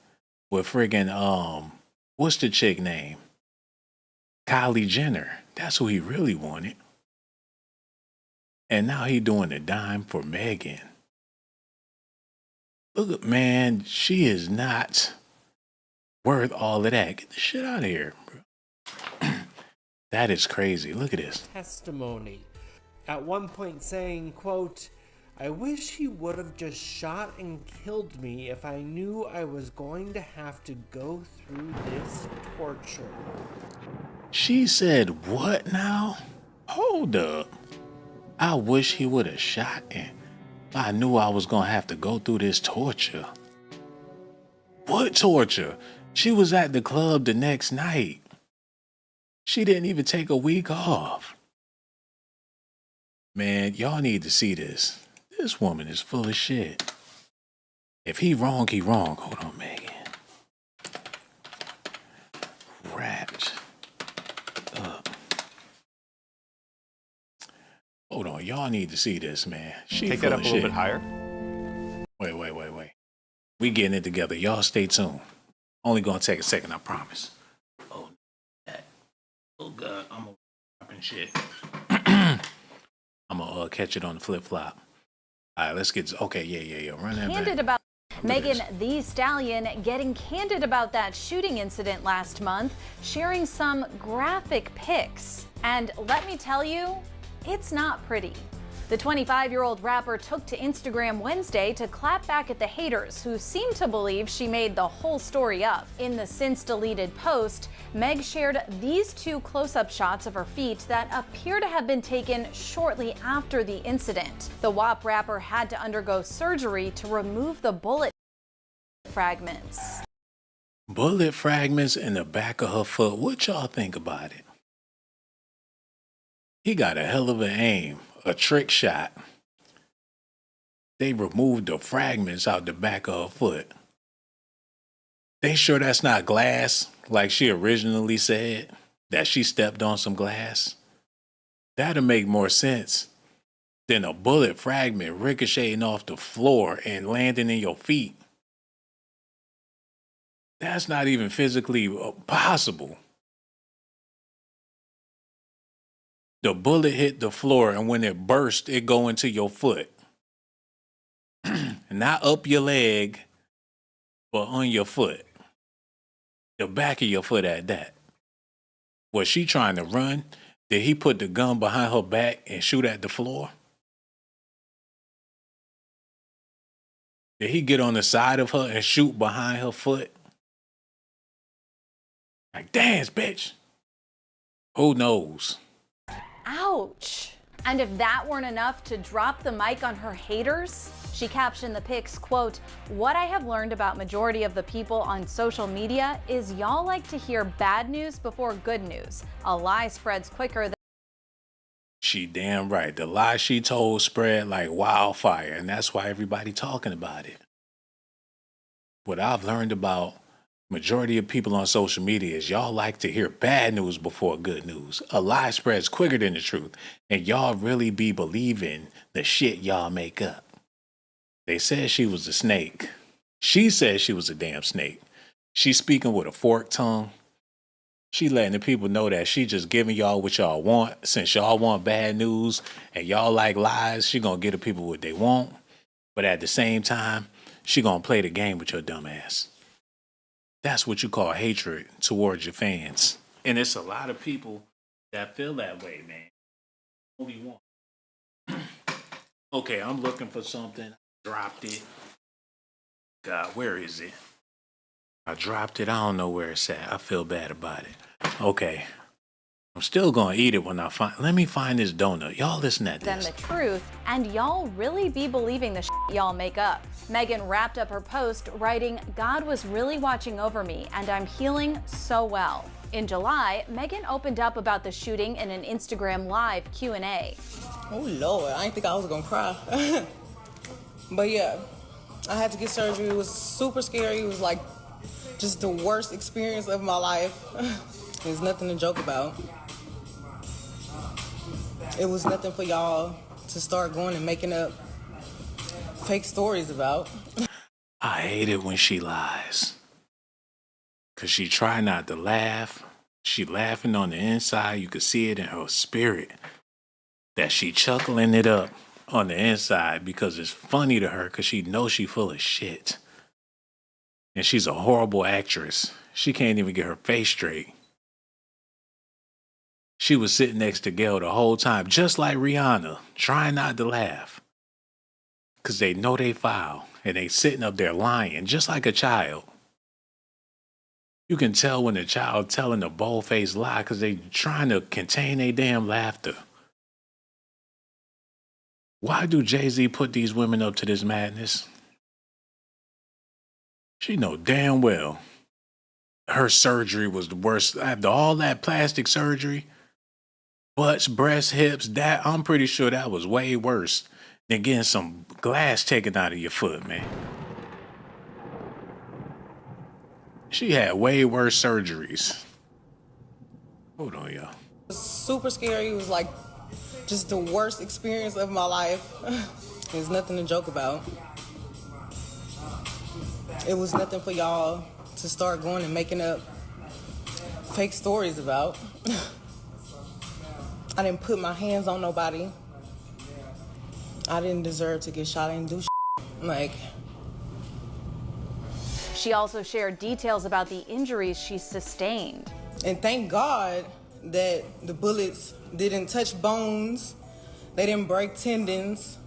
with friggin', what's the chick name? Kylie Jenner. That's who he really wanted. And now he doing a dime for Megan. Look, man, she is not worth all of that. Get the shit out of here, bro. That is crazy. Look at this. testimony. At one point saying, quote, "I wish he would have just shot and killed me if I knew I was going to have to go through this torture." She said, what now? Hold up. I wish he would have shot and I knew I was going to have to go through this torture. What torture? She was at the club the next night. She didn't even take a week off. Man, y'all need to see this. This woman is full of shit. If he wrong, he wrong. Hold on, Megan. Wrapped up. Hold on, y'all need to see this, man. She Take full that up of a little shit. bit higher. Wait. We getting it together. Y'all stay tuned. Only gonna take a second, I promise. Oh, that. Oh God, I'm gonna and shit. I'm gonna catch it on the flip flop. All right, let's get. Okay, yeah. Run that Candid back. about Look at Megan this. Thee Stallion getting candid about that shooting incident last month, sharing some graphic pics. And let me tell you, it's not pretty. The 25-year-old rapper took to Instagram Wednesday to clap back at the haters who seem to believe she made the whole story up. In the since-deleted post, Meg shared these two close-up shots of her feet that appear to have been taken shortly after the incident. The WAP rapper had to undergo surgery to remove the bullet fragments. Bullet fragments in the back of her foot. What y'all think about it? He got a hell of an aim, a trick shot. They removed the fragments out the back of her foot. They sure that's not glass, like she originally said, that she stepped on some glass? That'd make more sense than a bullet fragment ricocheting off the floor and landing in your feet. That's not even physically possible. The bullet hit the floor, and when it burst, it go into your foot. Not up your leg, but on your foot. The back of your foot at that. Was she trying to run? Did he put the gun behind her back and shoot at the floor? Did he get on the side of her and shoot behind her foot? Like, dance, bitch. Who knows? Ouch! And if that weren't enough to drop the mic on her haters, she captioned the pics, quote, "What I have learned about majority of the people on social media is y'all like to hear bad news before good news. A lie spreads quicker than..." She damn right. The lie she told spread like wildfire, and that's why everybody talking about it. What I've learned about majority of people on social media is y'all like to hear bad news before good news. A lie spreads quicker than the truth, and y'all really be believing the shit y'all make up. They said she was a snake. She said she was a damn snake. She speaking with a forked tongue. She letting the people know that she just giving y'all what y'all want. Since y'all want bad news and y'all like lies, she gonna give the people what they want. But at the same time, she gonna play the game with your dumb ass. That's what you call hatred towards your fans. And it's a lot of people that feel that way, man. Only one. Okay, I'm looking for something. Dropped it. God, where is it? I dropped it. I don't know where it's at. I feel bad about it. Okay. I'm still gonna eat it when I find. Let me find this donut. Y'all listen to Than this. the truth, and y'all really be believing the shit y'all make up. Megan wrapped up her post writing, "God was really watching over me, and I'm healing so well." In July, Megan opened up about the shooting in an Instagram Live Q&A. Oh Lord, I didn't think I was gonna cry. But yeah, I had to get surgery. It was super scary. It was like just the worst experience of my life. There's nothing to joke about. It was nothing for y'all to start going and making up fake stories about. I hate it when she lies. Cause she try not to laugh. She laughing on the inside. You could see it in her spirit. That she chuckling it up on the inside because it's funny to her because she knows she full of shit. And she's a horrible actress. She can't even get her face straight. She was sitting next to Gail the whole time, just like Rihanna, trying not to laugh. Because they know they foul, and they sitting up there lying, just like a child. You can tell when a child telling a bold-faced lie because they trying to contain their damn laughter. Why do Jay-Z put these women up to this madness? She know damn well her surgery was the worst. After all that plastic surgery, butts, breasts, hips, that I'm pretty sure that was way worse than getting some glass taken out of your foot, man. She had way worse surgeries. Hold on, y'all. It was super scary. It was like just the worst experience of my life. There's nothing to joke about. It was nothing for y'all to start going and making up fake stories about. I didn't put my hands on nobody. I didn't deserve to get shot. I didn't do shit. Like. She also shared details about the injuries she sustained. And thank God that the bullets didn't touch bones. They didn't break tendons.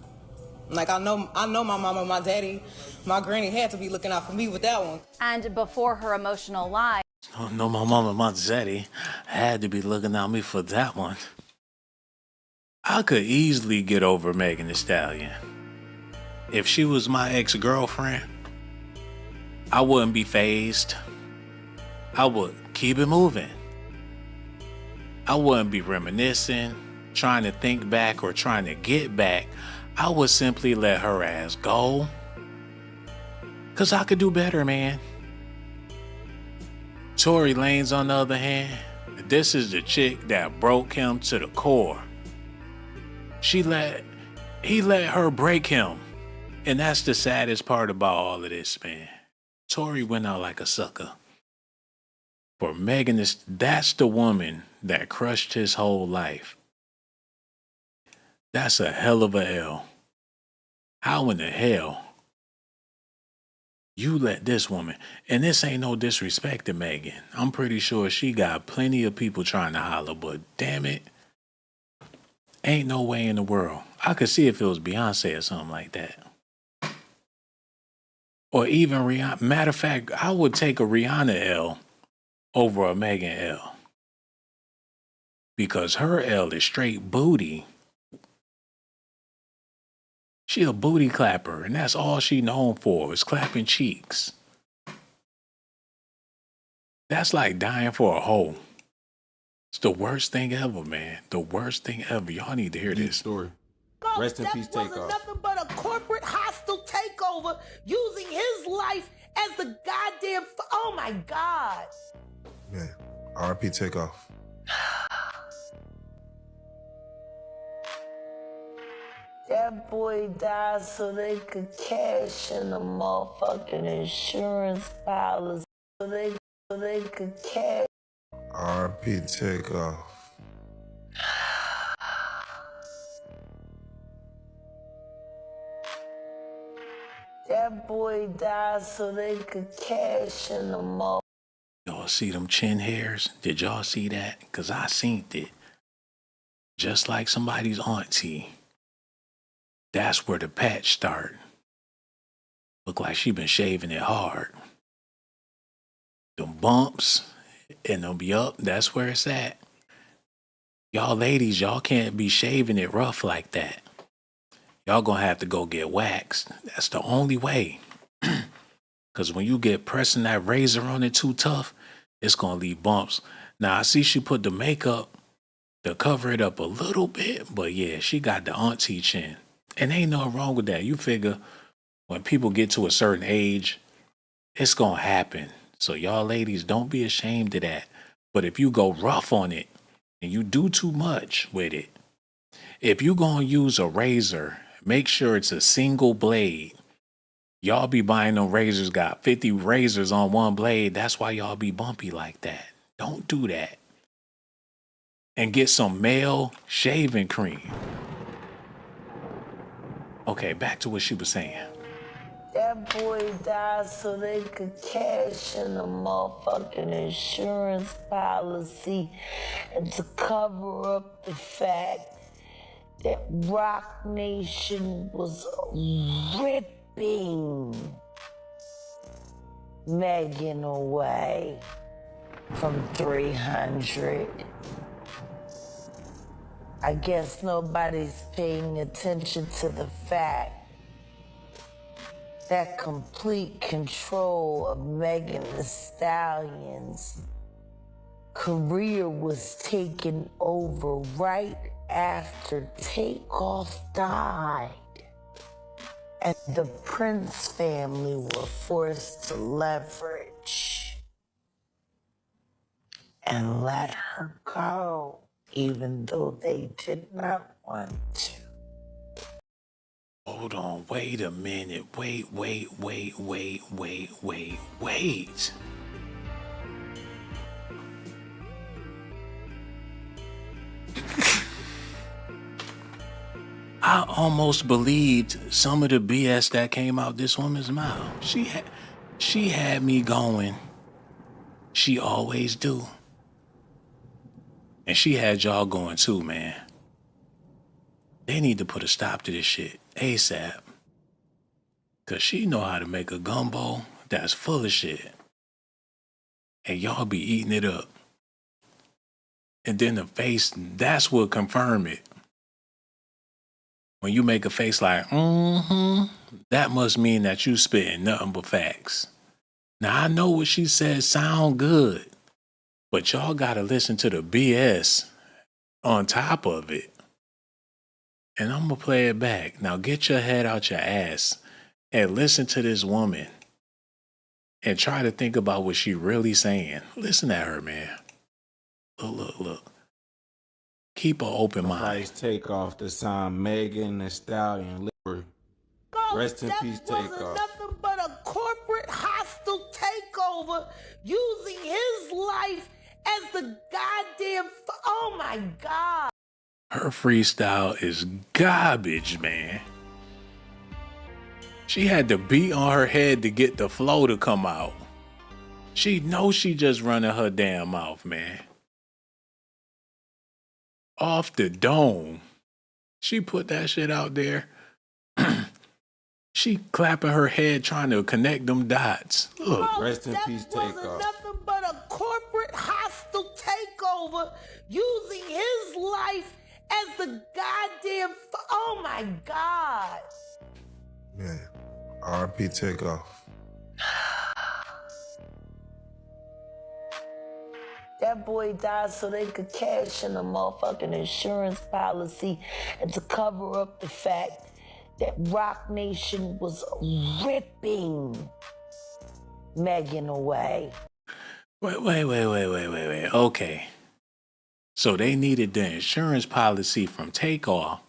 Like I know my mama, my daddy, my granny had to be looking out for me with that one. And before her emotional lie, Oh, no, my mama, my daddy had to be looking at me for that one. I could easily get over Megan Thee Stallion. If she was my ex-girlfriend, I wouldn't be fazed. I would keep it moving. I wouldn't be reminiscing, trying to think back or trying to get back. I would simply let her ass go. Cause I could do better, man. Tory Lanez, on the other hand, this is the chick that broke him to the core. He let her break him. And that's the saddest part about all of this, man. Tory went out like a sucker. For Megan, that's the woman that crushed his whole life. That's a hell of a L. How in the hell you let this woman, and this ain't no disrespect to Megan. I'm pretty sure she got plenty of people trying to holler, but damn it, ain't no way in the world. I could see if it was Beyonce or something like that. Or even Rihanna. Matter of fact, I would take a Rihanna L over a Megan L. Because her L is straight booty. She a booty clapper, and that's all she known for is clapping cheeks. That's like dying for a hoe. It's the worst thing ever, man. The worst thing ever. Y'all need to hear this. Story. Rest in peace, That wasn't nothing but a corporate hostile takeover using his life as the goddamn. Oh my God. Yeah. RP Takeoff. That boy died so they could cash in the motherfucking insurance policy. So they could cash. RP Takeoff. That boy died so they could cash in the mall. Y'all see them chin hairs? Did y'all see that? Because I seen it. Just like somebody's auntie. That's where the patch start. Look like she been shaving it hard. Them bumps and them, yup, that's where it's at. Y'all ladies, y'all can't be shaving it rough like that. Y'all gonna have to go get waxed. That's the only way. Because when you get pressing that razor on it too tough, it's gonna leave bumps. Now, I see she put the makeup to cover it up a little bit, but yeah, she got the auntie chin. And ain't nothing wrong with that. You figure when people get to a certain age, it's gonna happen. So y'all ladies, don't be ashamed of that. But if you go rough on it and you do too much with it, if you gonna use a razor, make sure it's a single blade. Y'all be buying them razors, got 50 razors on one blade. That's why y'all be bumpy like that. Don't do that. And get some male shaving cream. Okay, back to what she was saying. That boy died so they could cash in the motherfucking insurance policy and to cover up the fact that Rock Nation was ripping Megan away from 300. I guess nobody's paying attention to the fact that complete control of Megan Thee Stallion's career was taken over right after Takeoff died. And the Prince family were forced to leverage and let her go, even though they did not want to. Hold on, wait a minute. Wait. I almost believed some of the BS that came out this woman's mouth. She had me going. She always do. And she had y'all going too, man. They need to put a stop to this shit ASAP. Cause she know how to make a gumbo that's full of shit. And y'all be eating it up. And then the face, that's what confirm it. When you make a face like, that must mean that you spitting nothing but facts. Now I know what she said sound good, but y'all gotta listen to the BS on top of it. And I'm gonna play it back. Now get your head out your ass and listen to this woman and try to think about what she really saying. Listen at her, man. Look. Keep an open mind. Takeoff to sign Megan Thee Stallion. Rest in peace, Takeoff. Nothing but a corporate hostile takeover using his life as the goddamn. Oh my God. Her freestyle is garbage, man. She had to beat on her head to get the flow to come out. She knows she just running her damn mouth, man. Off the dome. She put that shit out there. She clapping her head trying to connect them dots. Look. Rest in peace, Takeoff. Nothing but a corporate hostile takeover using his life as the goddamn. Oh my God. Man, RP Takeoff. That boy died so they could cash in a motherfucking insurance policy and to cover up the fact that Rock Nation was ripping Megan away. Wait. Okay. So they needed the insurance policy from Takeoff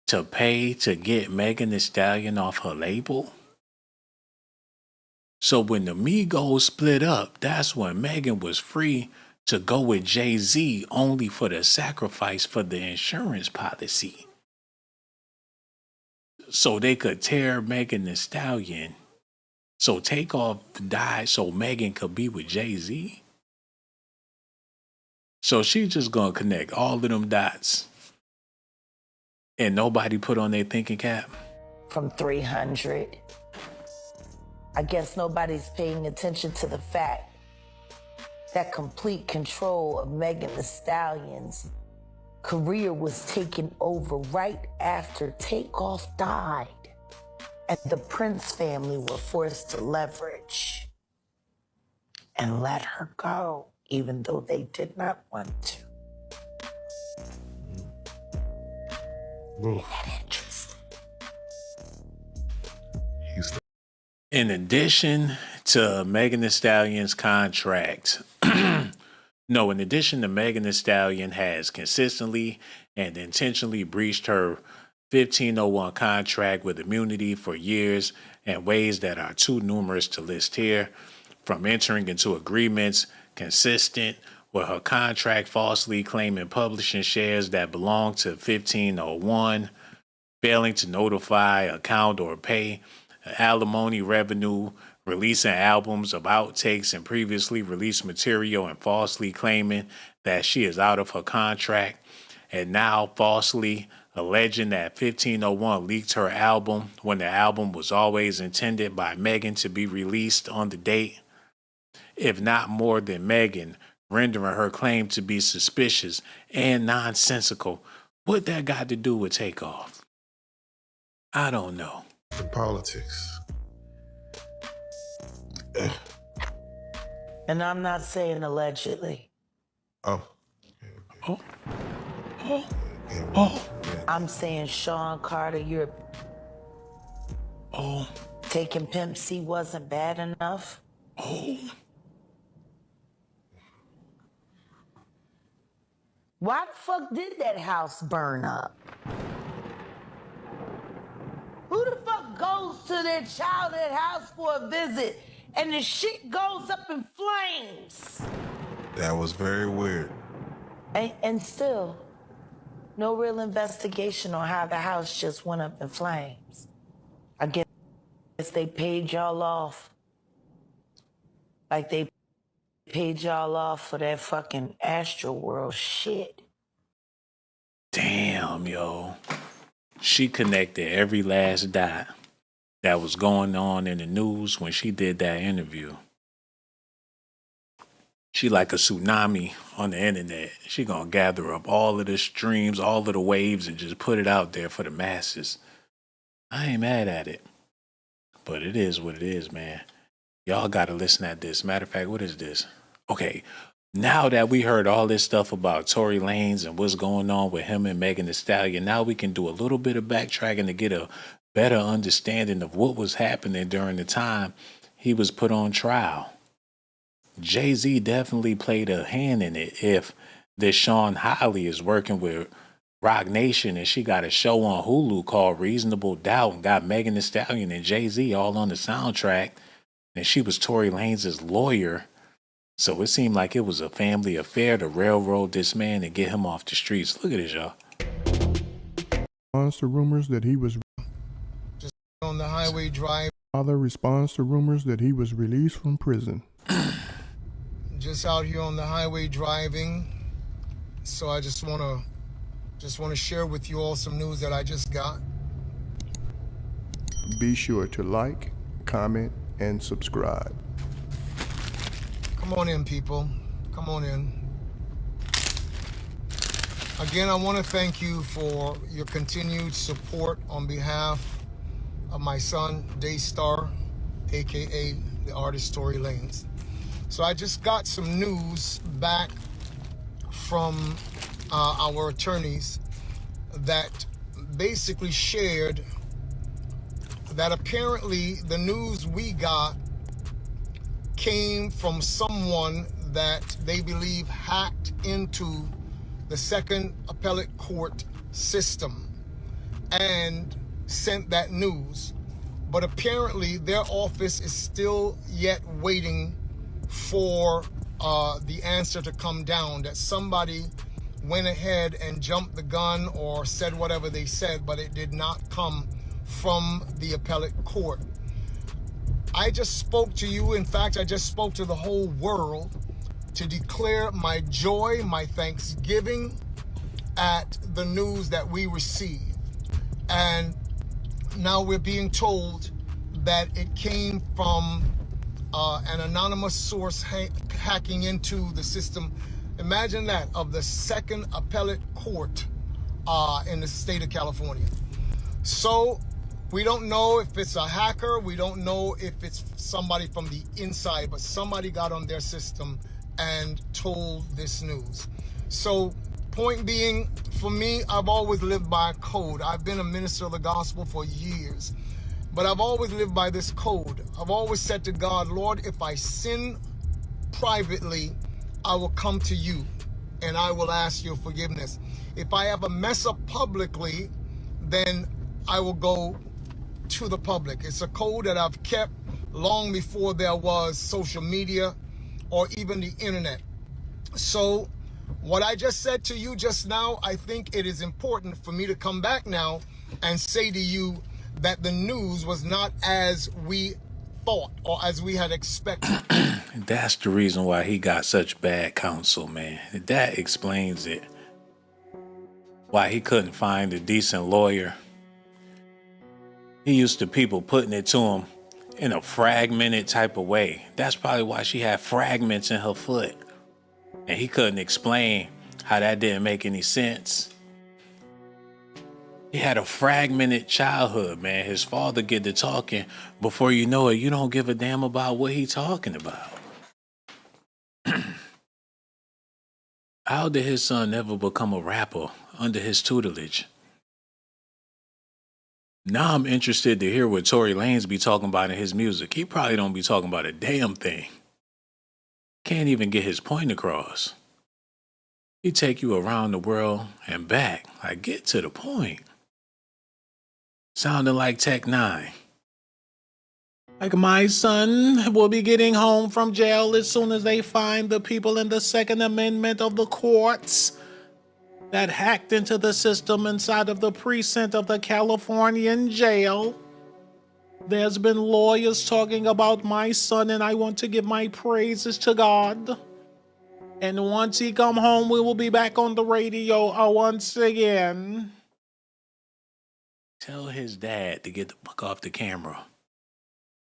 to pay to get Megan Thee Stallion off her label? So when the Migos split up, that's when Megan was free to go with JAY-Z only for the sacrifice for the insurance policy. so they could tear Megan Thee Stallion. So Takeoff died so Megan could be with Jay-Z. So she just gonna connect all of them dots. And nobody put on their thinking cap. From 300. I guess nobody's paying attention to the fact that complete control of Megan Thee Stallion's career was taken over right after Takeoff died. And the Prince family were forced to leverage and let her go, even though they did not want to. Isn't that interesting? In addition to Megan Thee Stallion's contract, in addition to Megan Thee Stallion has consistently and intentionally breached her 1501 contract with immunity for years in ways that are too numerous to list here, from entering into agreements consistent with her contract falsely claiming publishing shares that belong to 1501, failing to notify, account, or pay alimony revenue, releasing albums of outtakes and previously released material and falsely claiming that she is out of her contract, and now falsely alleging that 1501 leaked her album when the album was always intended by Megan to be released on the date. If not more than Megan, rendering her claim to be suspicious and nonsensical. What that got to do with Takeoff? I don't know. The politics. And I'm not saying allegedly. Oh. Oh. Oh. Oh. I'm saying Sean Carter, you're taking Pimp C wasn't bad enough. Oh. Why the fuck did that house burn up? Who the fuck goes to their childhood house for a visit and the shit goes up in flames? That was very weird. And still, no real investigation on how the house just went up in flames. I guess they paid y'all off. Like they paid y'all off for that fucking Astroworld shit. Damn, yo. She connected every last dot that was going on in the news when she did that interview. She like a tsunami on the internet. She gonna gather up all of the streams, all of the waves, and just put it out there for the masses. I ain't mad at it. But it is what it is, man. Y'all gotta listen at this. Matter of fact, what is this? Okay, now that we heard all this stuff about Tory Lanez and what's going on with him and Megan Thee Stallion, now we can do a little bit of backtracking to get a better understanding of what was happening during the time he was put on trial. Jay-Z definitely played a hand in it. If this Sean Holly is working with Rock Nation and she got a show on Hulu called Reasonable Doubt and got Megan Thee Stallion and Jay-Z all on the soundtrack, and she was Tory Lanez's lawyer. So it seemed like it was a family affair to railroad this man and get him off the streets. Look at this, y'all. Responds to rumors that he was just on the highway drive. Father responds to rumors that he was released from prison. Just out here on the highway driving. So I just want to share with you all some news that I just got. Be sure to like, comment, and subscribe. Come on in, people. Come on in. Again, I want to thank you for your continued support on behalf of my son, Daystar, aka the artist Tory Lanez. So I just got some news back from our attorneys that basically shared that apparently the news we got came from someone that they believe hacked into the Second Appellate Court system and sent that news. But apparently their office is still yet waiting for the answer to come down, that somebody went ahead and jumped the gun or said whatever they said, but it did not come from the appellate court. I just spoke to you. In fact, I just spoke to the whole world to declare my joy, my thanksgiving at the news that we received. And now we're being told that it came from an anonymous source hacking into the system. Imagine that, of the second appellate court in the state of California. So we don't know if it's a hacker. We don't know if it's somebody from the inside, but somebody got on their system and told this news. So point being, for me, I've always lived by a code. I've been a minister of the gospel for years, but I've always lived by this code. I've always said to God, Lord, if I sin privately, I will come to you and I will ask your forgiveness. If I ever mess up publicly, then I will go to the public. It's a code that I've kept long before there was social media or even the internet. So what I just said to you just now, I think it is important for me to come back now and say to you that the news was not as we thought or as we had expected. That's the reason why he got such bad counsel, man. That explains it. Why he couldn't find a decent lawyer. He used to people putting it to him in a fragmented type of way. That's probably why she had fragments in her foot. And he couldn't explain how that didn't make any sense. He had a fragmented childhood, man. His father get to talking. Before you know it, you don't give a damn about what he talking about. How did his son never become a rapper under his tutelage? Now I'm interested to hear what Tory Lanez be talking about in his music. He probably don't be talking about a damn thing. Can't even get his point across. He take you around the world and back. Like, get to the point. Sounding like Tech 9. Like, my son will be getting home from jail as soon as they find the people in the Second Amendment of the courts that hacked into the system inside of the precinct of the Californian jail. There's been lawyers talking about my son, and I want to give my praises to God. And once he come home, we will be back on the radio once again. Tell his dad to get the fuck off the camera.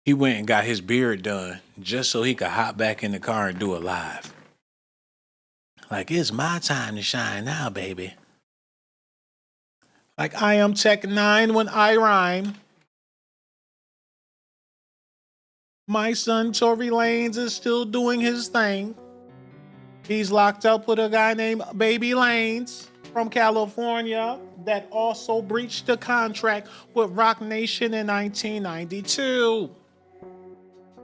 He went and got his beard done just so he could hop back in the car and do it live. Like, it's my time to shine now, baby. Like, I am Tech 9 when I rhyme. My son Tory Lanez is still doing his thing. He's locked up with a guy named Baby Lanez from California that also breached the contract with Rock Nation in 1992.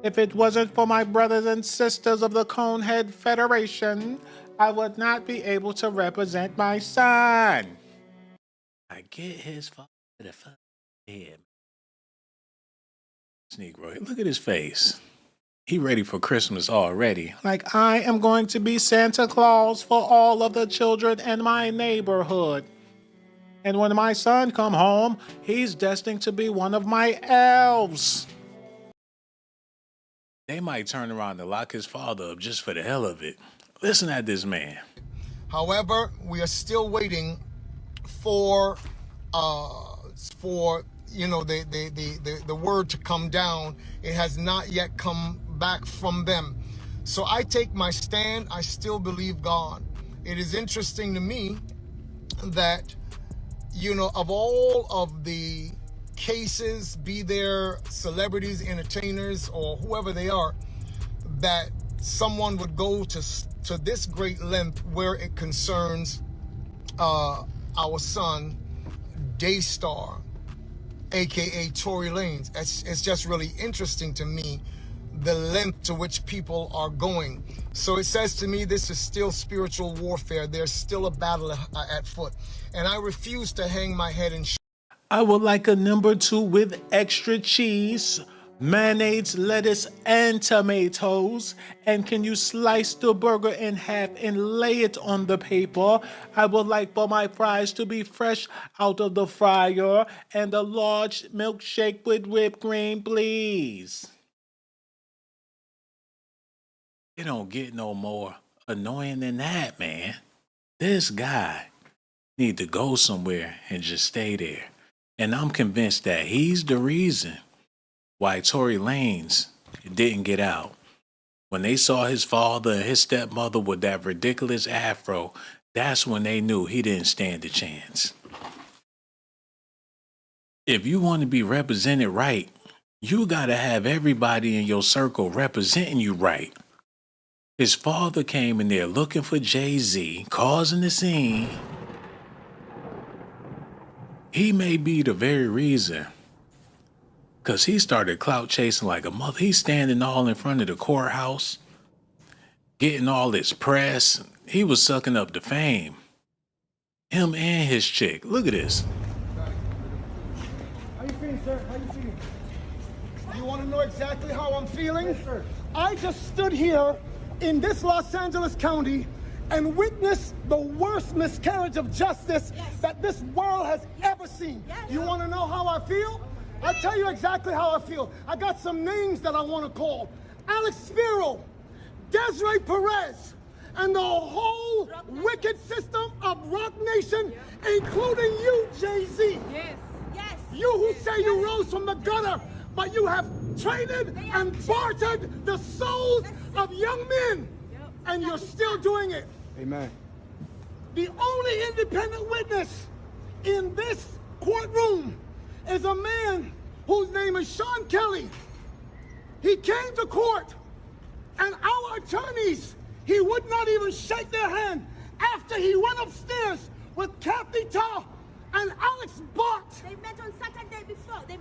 If it wasn't for my brothers and sisters of the Conehead Federation, I would not be able to represent my son. I get his father to the fuck head. Negro, look at his face. He ready for Christmas already. Like, I am going to be Santa Claus for all of the children in my neighborhood. And when my son come home, he's destined to be one of my elves. They might turn around and lock his father up just for the hell of it. Listen at this man. However, we are still waiting for the word to come down. It has not yet come back from them. So I take my stand. I still believe God. It is interesting to me that, of all of the cases, be there celebrities, entertainers, or whoever they are, that someone would go to this great length where it concerns our son, Daystar, aka Tory Lanez. It's just really interesting to me, the length to which people are going. So it says to me, this is still spiritual warfare. There's still a battle at foot. And I refuse to hang my head in I would like a number 2 with extra cheese. mayonnaise, lettuce, and tomatoes. And can you slice the burger in half and lay it on the paper? I would like for my fries to be fresh out of the fryer and a large milkshake with whipped cream, please. It don't get no more annoying than that, man. This guy need to go somewhere and just stay there. And I'm convinced that he's the reason why Tory Lanez didn't get out. When they saw his father and his stepmother with that ridiculous afro, that's when they knew he didn't stand a chance. If you want to be represented right, you gotta have everybody in your circle representing you right. His father came in there looking for Jay-Z, causing the scene. He may be the very reason, because he started clout chasing like a mother. He's standing all in front of the courthouse, getting all this press. He was sucking up the fame. Him and his chick. Look at this. How you feeling, sir? How you feeling? You want to know exactly how I'm feeling? Yes, sir. I just stood here in this Los Angeles County and witnessed the worst miscarriage of justice that this world has ever seen. You want to know how I feel? I'll tell you exactly how I feel. I got some names that I want to call. Alex Spiro, Desiree Perez, and the whole wicked system of Rock Nation, including you, Jay-Z. You who say you rose from the gutter, but you have traded and bartered the souls of young men, and you're still doing it. Amen. The only independent witness in this courtroom is a man whose name is Sean Kelly. He came to court, and our attorneys, he would not even shake their hand after he went upstairs with Kathy Ta and Alex Bott. They met on Saturday before. They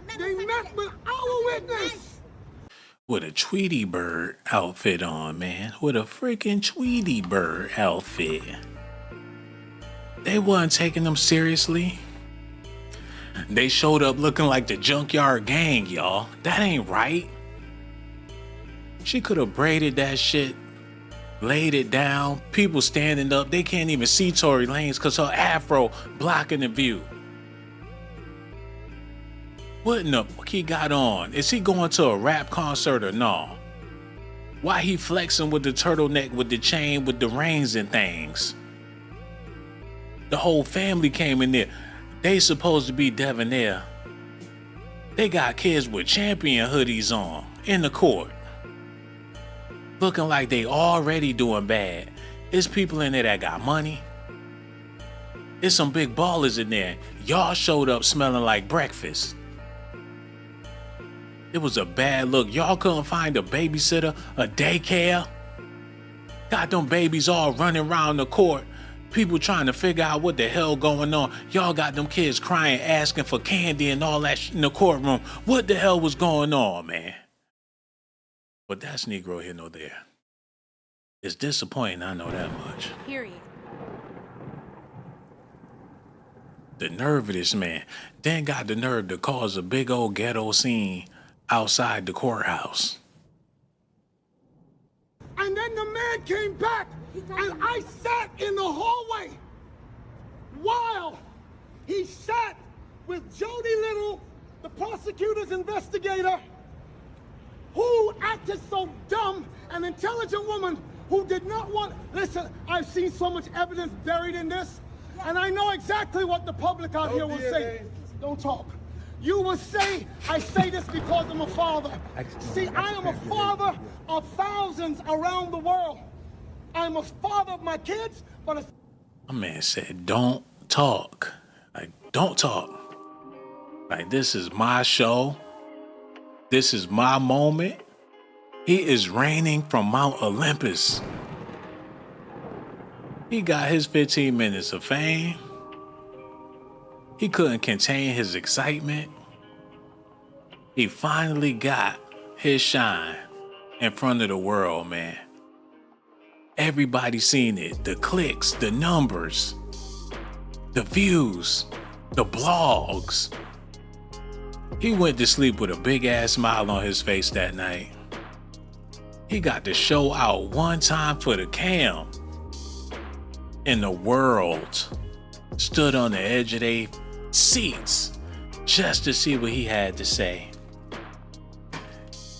met with our witness. With a Tweety Bird outfit on, man. With a freaking Tweety Bird outfit. They wasn't taking them seriously. They showed up looking like the Junkyard Gang, y'all. That ain't right. She could have braided that shit, laid it down, people standing up. They can't even see Tory Lanez because her afro blocking the view. What in the fuck he got on? Is he going to a rap concert or no? Why he flexing with the turtleneck, with the chain, with the rings and things? The whole family came in there. They supposed to be debonair. They got kids with champion hoodies on in the court. Looking like they already doing bad. There's people in there that got money. There's some big ballers in there. Y'all showed up smelling like breakfast. It was a bad look. Y'all couldn't find a babysitter, a daycare. Got them babies all running around the court. People trying to figure out what the hell going on. Y'all got them kids crying, asking for candy and all that shit in the courtroom. What the hell was going on, man? But that's Negro here, no there. It's disappointing, I know that much. Period. The nerve of this man. Then got the nerve to cause a big old ghetto scene outside the courthouse. And then the man came back, and I sat in the hallway while he sat with Jody Little, the prosecutor's investigator, who acted so dumb, an intelligent woman who did not want, listen, I've seen so much evidence buried in this, and I know exactly what the public out here will say. Don't talk. You will say, I say this because I'm a father. See, I am a father of thousands around the world. I'm a father of my kids, but My man said, don't talk. Like, don't talk. Like, this is my show. This is my moment. He is reigning from Mount Olympus. He got his 15 minutes of fame. He couldn't contain his excitement. He finally got his shine in front of the world, man. Everybody seen it. The clicks, the numbers, the views, the blogs. He went to sleep with a big ass smile on his face that night. He got to show out one time for the cam. And the world stood on the edge of their seats just to see what he had to say.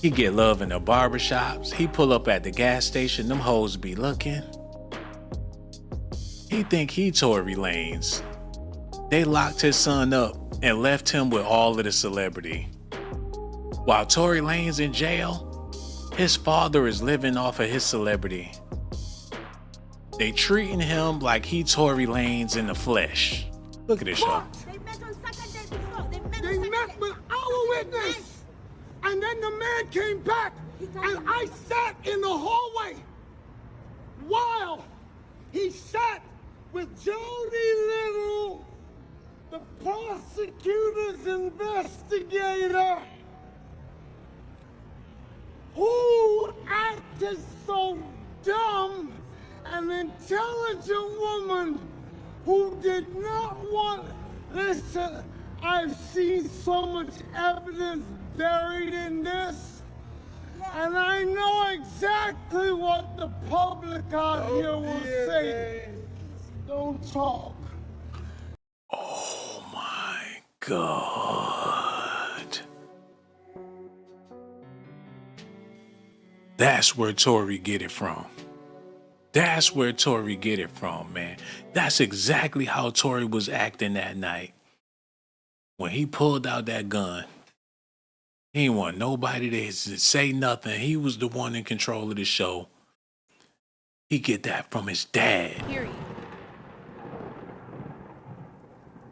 He get love in the barbershops. He pull up at the gas station. Them hoes be looking. He think he Tory Lanez. They locked his son up and left him with all of the celebrity. While Tory Lanez in jail, his father is living off of his celebrity. They treating him like he Tory Lanez in the flesh. Look at this show. They met on Saturday before. They met with our witness. And then the man came back and I sat in the hallway while he sat with Jody Little, the prosecutor's investigator, who acted so dumb, an intelligent woman who did not want, listen, I've seen so much evidence buried in this, and I know exactly what the public out here will say. Don't talk. Oh my God. That's where Tory get it from. That's where Tory get it from, man. That's exactly how Tory was acting that night. When he pulled out that gun, he didn't want nobody to say nothing. He was the one in control of the show. He get that from his dad. Period.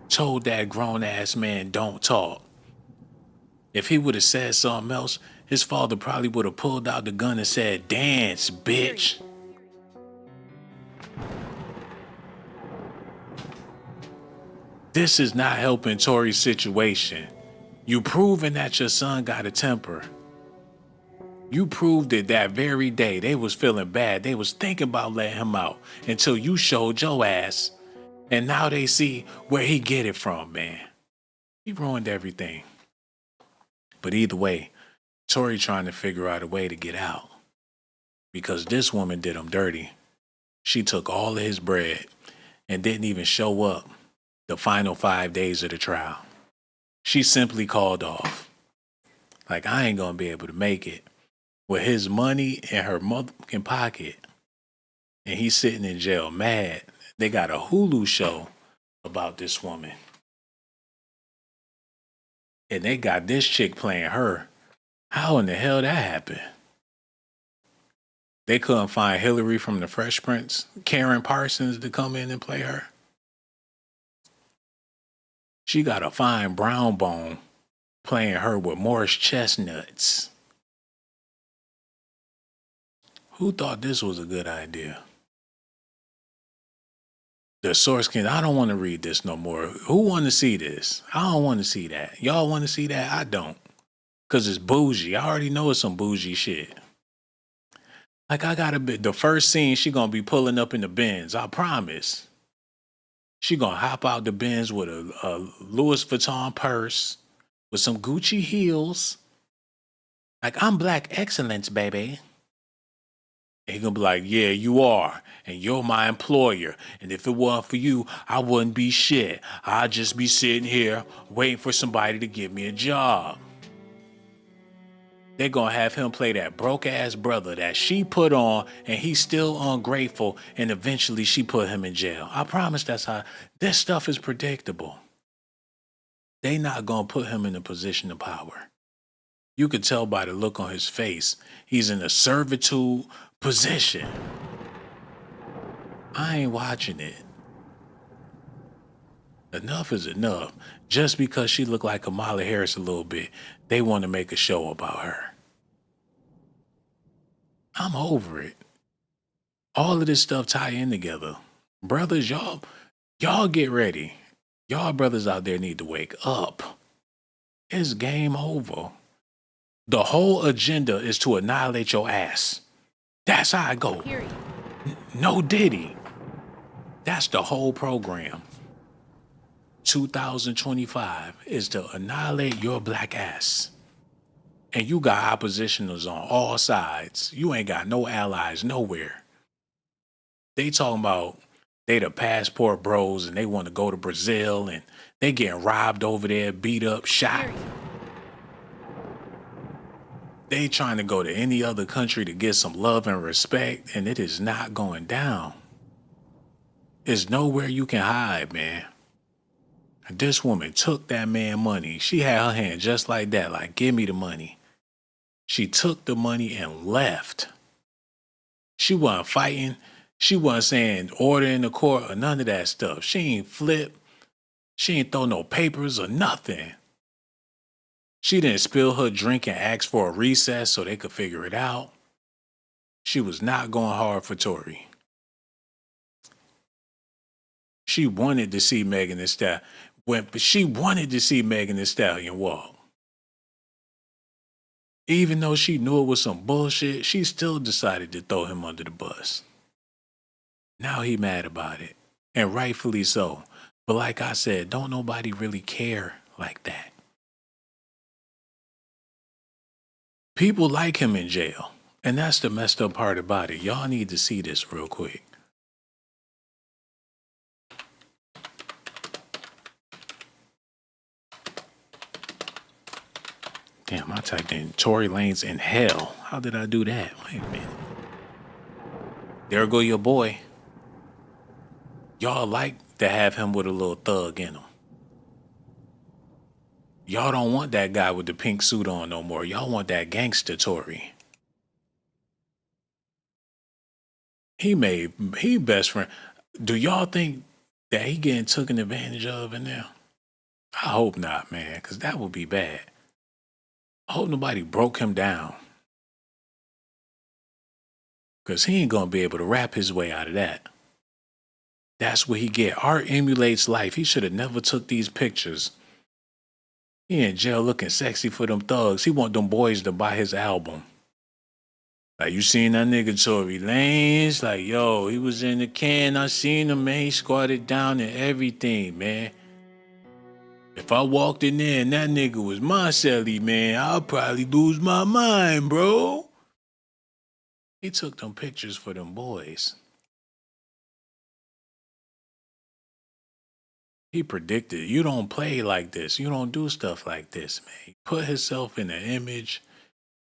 Told that grown-ass man, don't talk. If he would have said something else, his father probably would have pulled out the gun and said, dance, bitch. This is not helping Tory's situation. You proving that your son got a temper. You proved it that very day. They was feeling bad. They was thinking about letting him out until you showed your ass. And now they see where he get it from, man. He ruined everything. But either way, Tory trying to figure out a way to get out. Because this woman did him dirty. She took all of his bread and didn't even show up the final 5 days of the trial. She simply called off. Like, I ain't gonna be able to make it with his money in her motherfucking pocket. And he's sitting in jail mad. They got a Hulu show about this woman. And they got this chick playing her. How in the hell that happened? They couldn't find Hillary from the Fresh Prince, Karen Parsons, to come in and play her. She got a fine brown bone playing her with Morris Chestnuts. Who thought this was a good idea? The source can, I don't want to read this no more. Who want to see this? I don't want to see that. Y'all want to see that? I don't. Because it's bougie. I already know it's some bougie shit. Like, I got a bit, the first scene, she gonna be pulling up in the Benz. I promise. She gonna hop out the Benz with a Louis Vuitton purse, with some Gucci heels. Like, I'm black excellence, baby. And he gonna be like, yeah, you are. And you're my employer. And if it wasn't for you, I wouldn't be shit. I'd just be sitting here waiting for somebody to give me a job. They're gonna have him play that broke ass brother that she put on, and he's still ungrateful, and eventually she put him in jail. I promise that's how this stuff is predictable. They not gonna put him in a position of power. You could tell by the look on his face, he's in a servitude position. I ain't watching it. Enough is enough. Just because she looked like Kamala Harris a little bit, they want to make a show about her. I'm over it. All of this stuff tie in together. Brothers, y'all get ready. Y'all brothers out there need to wake up. It's game over. The whole agenda is to annihilate your ass. That's how I go. Period. No Diddy. That's the whole program. 2025 is to annihilate your black ass. And you got oppositionals on all sides. You ain't got no allies nowhere. They talking about they the passport bros and they want to go to Brazil and they getting robbed over there, beat up, shot. They trying to go to any other country to get some love and respect, and it is not going down. There's nowhere you can hide, man. This woman took that man money. She had her hand just like that, like, give me the money. She took the money and left. She wasn't fighting. She wasn't saying order in the court or none of that stuff. She ain't flip. She ain't throw no papers or nothing. She didn't spill her drink and ask for a recess so they could figure it out. She was not going hard for Tory. She wanted to see Megan Thee Stallion. She wanted to see Megan Thee Stallion walk. Even though she knew it was some bullshit, she still decided to throw him under the bus. Now he mad about it, and rightfully so. But like I said, don't nobody really care like that. People like him in jail, and that's the messed up part about it. Y'all need to see this real quick. Damn, I typed in Tory Lanez in hell. How did I do that? Wait a minute. There go your boy. Y'all like to have him with a little thug in him. Y'all don't want that guy with the pink suit on no more. Y'all want that gangster Tory. He best friend. Do y'all think that he getting taken advantage of in there? I hope not, man, because that would be bad. I hope nobody broke him down. Because he ain't going to be able to rap his way out of that. That's what he get. Art emulates life. He should have never took these pictures. He in jail looking sexy for them thugs. He want them boys to buy his album. Like, you seen that nigga Tory Lanez? Like, yo, he was in the can. I seen him, man. He squatted down and everything, man. If I walked in there and that nigga was my celly, man, I'll probably lose my mind, bro. He took them pictures for them boys. He predicted, you don't play like this. You don't do stuff like this, man. He put himself in the image,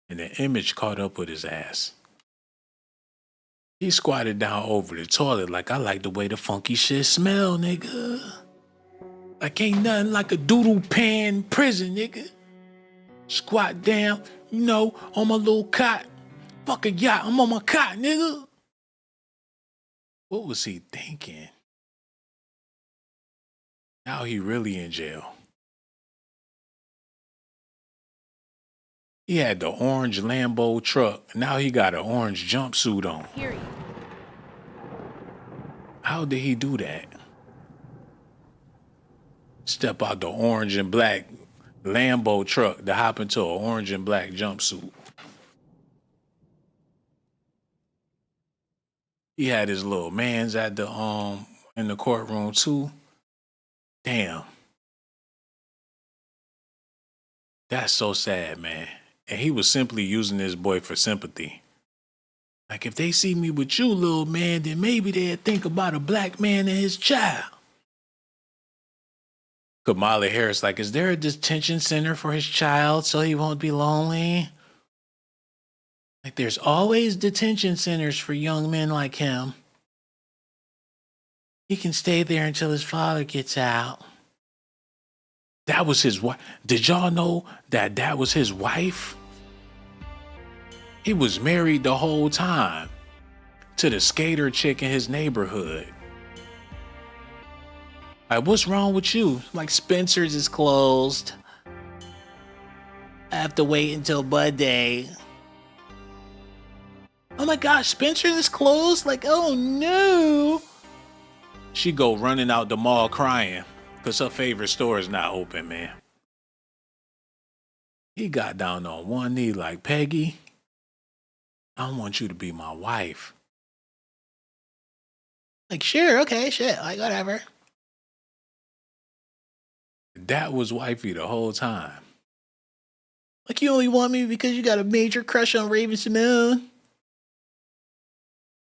and the image caught up with his ass. He squatted down over the toilet like, I like the way the funky shit smell, nigga. Like ain't nothing like a doodle pan prison, nigga. Squat down, you know, on my little cot. Fuck a yacht, I'm on my cot, nigga. What was he thinking? Now he really in jail. He had the orange Lambo truck. Now he got an orange jumpsuit on. Period. How did he do that? Step out the orange and black Lambo truck to hop into an orange and black jumpsuit. He had his little mans at the in the courtroom too. Damn. That's so sad, man. And he was simply using this boy for sympathy. Like, if they see me with you, little man, then maybe they'd think about a black man and his child. Kamala Harris, like, is there a detention center for his child so he won't be lonely? Like, there's always detention centers for young men like him. He can stay there until his father gets out. That was his wife. Did y'all know that that was his wife? He was married the whole time to the skater chick in his neighborhood. Like, what's wrong with you? Like, Spencer's is closed. I have to wait until Monday. Oh my gosh, Spencer's is closed? Like, oh no. She go running out the mall crying because her favorite store is not open, man. He got down on one knee like, Peggy, I want you to be my wife. Like, sure, okay, shit, like, whatever. That was wifey the whole time. Like, you only want me because you got a major crush on Raven Simone.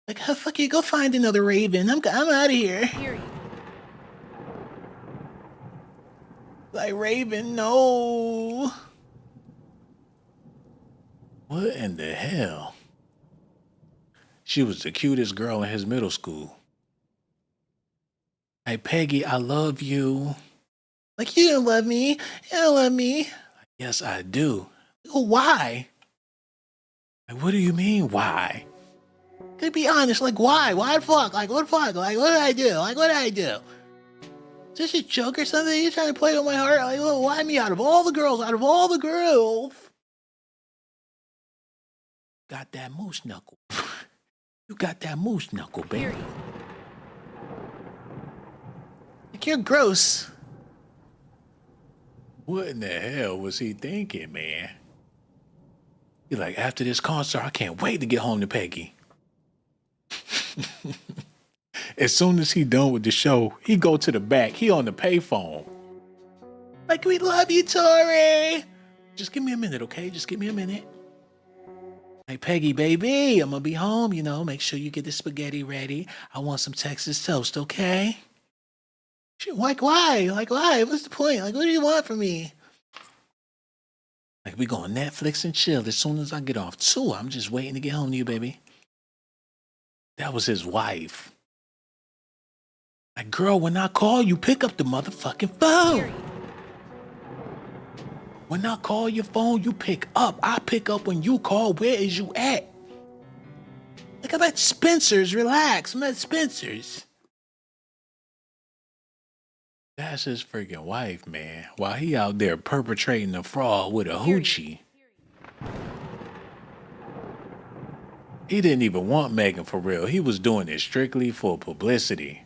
Like, oh, fuck you, go find another Raven. I'm out of here. Period. Like, Raven, no. What in the hell? She was the cutest girl in his middle school. Hey, Peggy, I love you. Like, you don't love me. You don't love me. Yes, I do. Well, why? Like, what do you mean, why? To be honest, like, why? Why the fuck? Like, what the fuck? Like, what did I do? Like, what did I do? Is this a joke or something? You trying to play with my heart? Like, well, why me out of all the girls? Out of all the girls? Got that moose knuckle. You got that moose knuckle, baby. Period. Like, you're gross. What in the hell was he thinking, man? He's like, after this concert, I can't wait to get home to Peggy. As soon as he done with the show, he go to the back. He on the payphone. Like, we love you, Tory. Just give me a minute, okay? Just give me a minute. Hey, Peggy, baby, I'm gonna be home, you know. Make sure you get the spaghetti ready. I want some Texas toast, okay? Like, why? Like, why? What's the point? Like, what do you want from me? Like, we go on Netflix and chill as soon as I get off too. I'm just waiting to get home to you, baby. That was his wife. Like, girl, when I call you, pick up the motherfucking phone. Period. When I call your phone, you pick up. I pick up when you call. Where is you at? Like, I'm at Spencer's. Relax. I'm at Spencer's. That's his freaking wife, man. While he out there perpetrating the fraud with a hoochie. He didn't even want Megan for real. He was doing it strictly for publicity.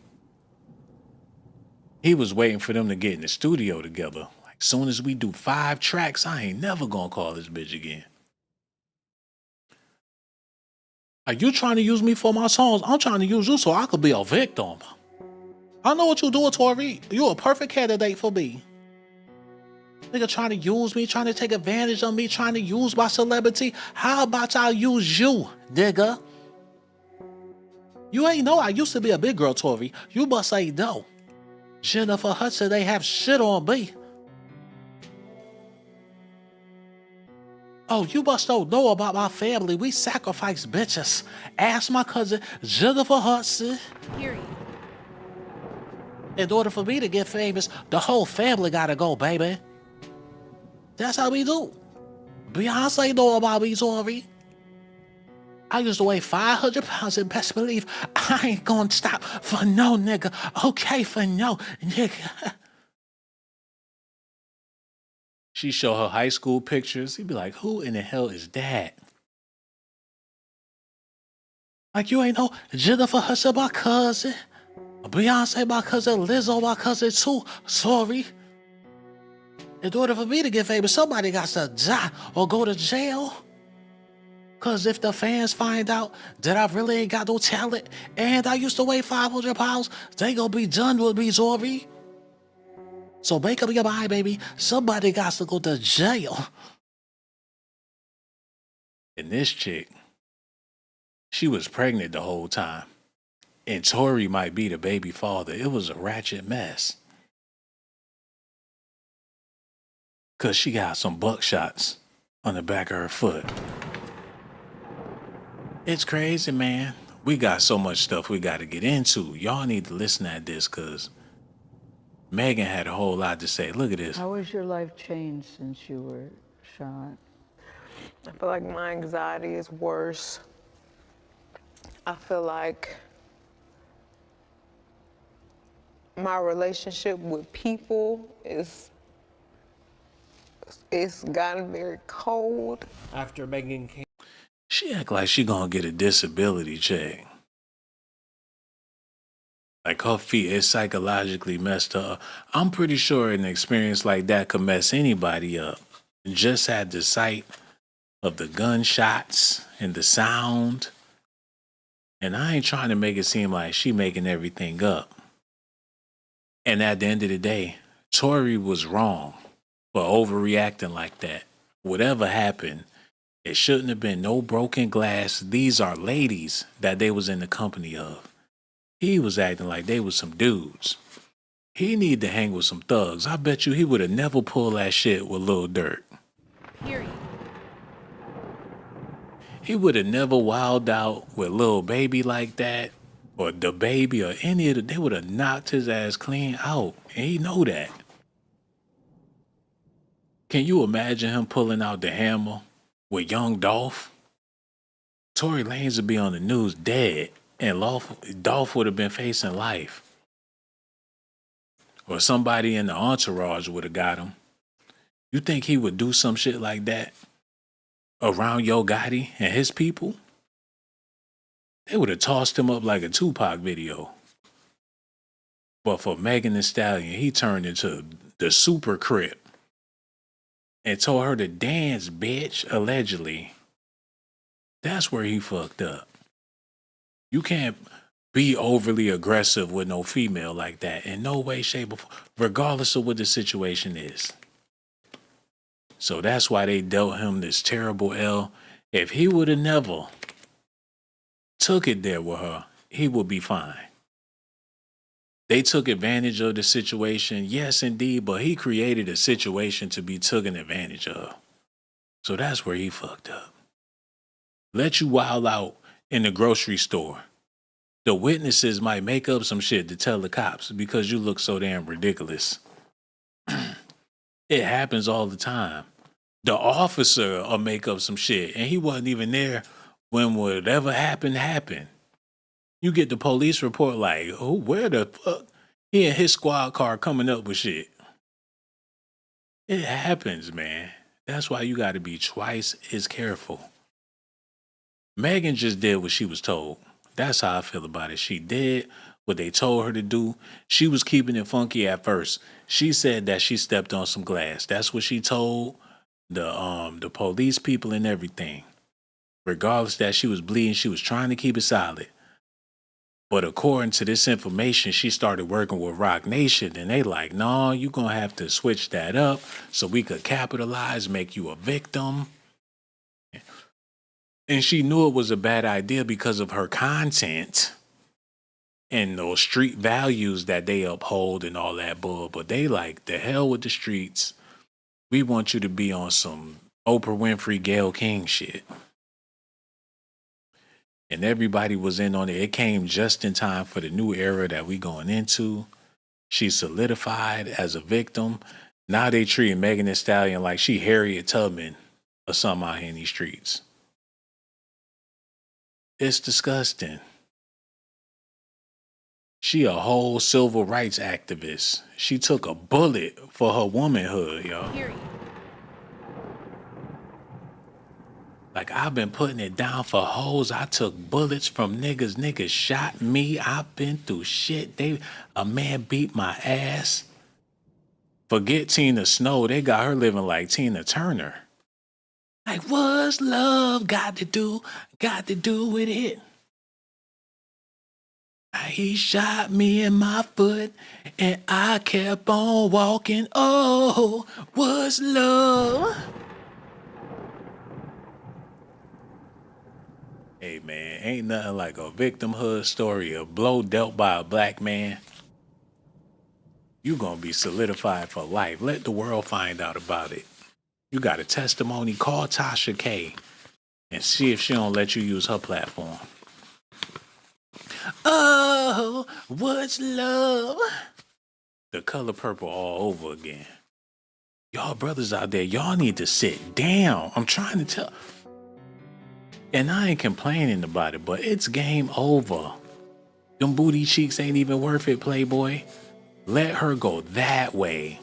He was waiting for them to get in the studio together. Like, soon as we do 5 tracks, I ain't never gonna call this bitch again. Are you trying to use me for my songs? I'm trying to use you so I could be a victim. I know what you're doing, Tory. You're a perfect candidate for me. Nigga trying to use me, trying to take advantage of me, trying to use my celebrity. How about I use you, nigga? You ain't know I used to be a big girl, Tory. You must ain't know. Jennifer Hudson, they have shit on me. Oh, you must don't know about my family. We sacrifice bitches. Ask my cousin Jennifer Hudson. Period. In order for me to get famous, the whole family gotta go, baby. That's how we do. Beyonce know about me, Tory. I used to weigh 500 pounds and best believe I ain't gonna stop for no nigga. Okay, for no nigga. She show her high school pictures. He'd be like, who in the hell is that? Like, you ain't know Jennifer Hudson, my cousin. Beyonce, my cousin. Lizzo, my cousin too. Sorry. In order for me to get famous, somebody got to die or go to jail. Cause if the fans find out that I really ain't got no talent and I used to weigh 500 pounds, they gonna be done with me, Tory. So make up your mind, baby. Somebody got to go to jail. And this chick, she was pregnant the whole time. And Tory might be the baby father. It was a ratchet mess. Cause she got some buckshots on the back of her foot. It's crazy, man. We got so much stuff we got to get into. Y'all need to listen at this because Megan had a whole lot to say. Look at this. How has your life changed since you were shot? I feel like my anxiety is worse. I feel like my relationship with people it's gotten very cold. After Megan came, She act like she gonna get a disability check. Like her feet is psychologically messed up. I'm pretty sure an experience like that could mess anybody up. Just at the sight of the gunshots and the sound. And I ain't trying to make it seem like she making everything up. And at the end of the day, Tory was wrong for overreacting like that. Whatever happened, it shouldn't have been no broken glass. These are ladies that they was in the company of. He was acting like they was some dudes. He need to hang with some thugs. I bet you he would have never pulled that shit with Lil Durk. Period. He would have never wilded out with Lil Baby like that, or the baby, or any of the. They would have knocked his ass clean out, and he know that. Can you imagine him pulling out the hammer with young Dolph? Tory Lanez would be on the news dead, and Dolph would have been facing life. Or somebody in the entourage would have got him. You think he would do some shit like that around Yo Gotti and his people? They would have tossed him up like a Tupac video. But for Megan Thee Stallion, he turned into the super crip and told her to dance, bitch, allegedly. That's where he fucked up. You can't be overly aggressive with no female like that in no way, shape, or form, regardless of what the situation is. So that's why they dealt him this terrible L. If he would have never took it there with her, he would be fine. They took advantage of the situation, yes, indeed, but he created a situation to be taken advantage of. So that's where he fucked up. Let you wild out in the grocery store. The witnesses might make up some shit to tell the cops because you look so damn ridiculous. It happens all the time. The officer will make up some shit and he wasn't even there when whatever happened, happened. You get the police report like, oh, where the fuck? He and his squad car coming up with shit. It happens, man. That's why you got to be twice as careful. Megan just did what she was told. That's how I feel about it. She did what they told her to do. She was keeping it funky at first. She said that she stepped on some glass. That's what she told the police people and everything. Regardless that she was bleeding, she was trying to keep it solid. But according to this information, she started working with Rock Nation, and they like, no, you're going to have to switch that up so we could capitalize, make you a victim. And she knew it was a bad idea because of her content and those street values that they uphold and all that bull. But they like, the hell with the streets. We want you to be on some Oprah Winfrey, Gayle King shit. And everybody was in on it. It came just in time for the new era that we going into. She solidified as a victim. Now they treating Megan Thee Stallion like she Harriet Tubman or something out here in these streets. It's disgusting. She a whole civil rights activist. She took a bullet for her womanhood, y'all. Period. Like, I've been putting it down for hoes. I took bullets from niggas. Niggas shot me. I've been through shit. A man beat my ass. Forget Tina Snow. They got her living like Tina Turner. Like, what's love got to do with it? He shot me in my foot and I kept on walking. Oh, what's love? Hey, man, ain't nothing like a victimhood story, a blow dealt by a black man. You gonna be solidified for life. Let the world find out about it. You got a testimony, call Tasha K and see if she don't let you use her platform. Oh, what's love? The color purple all over again. Y'all brothers out there, y'all need to sit down. I'm trying to tell. And I ain't complaining about it, but it's game over. Them booty cheeks ain't even worth it, Playboy. Let her go that way.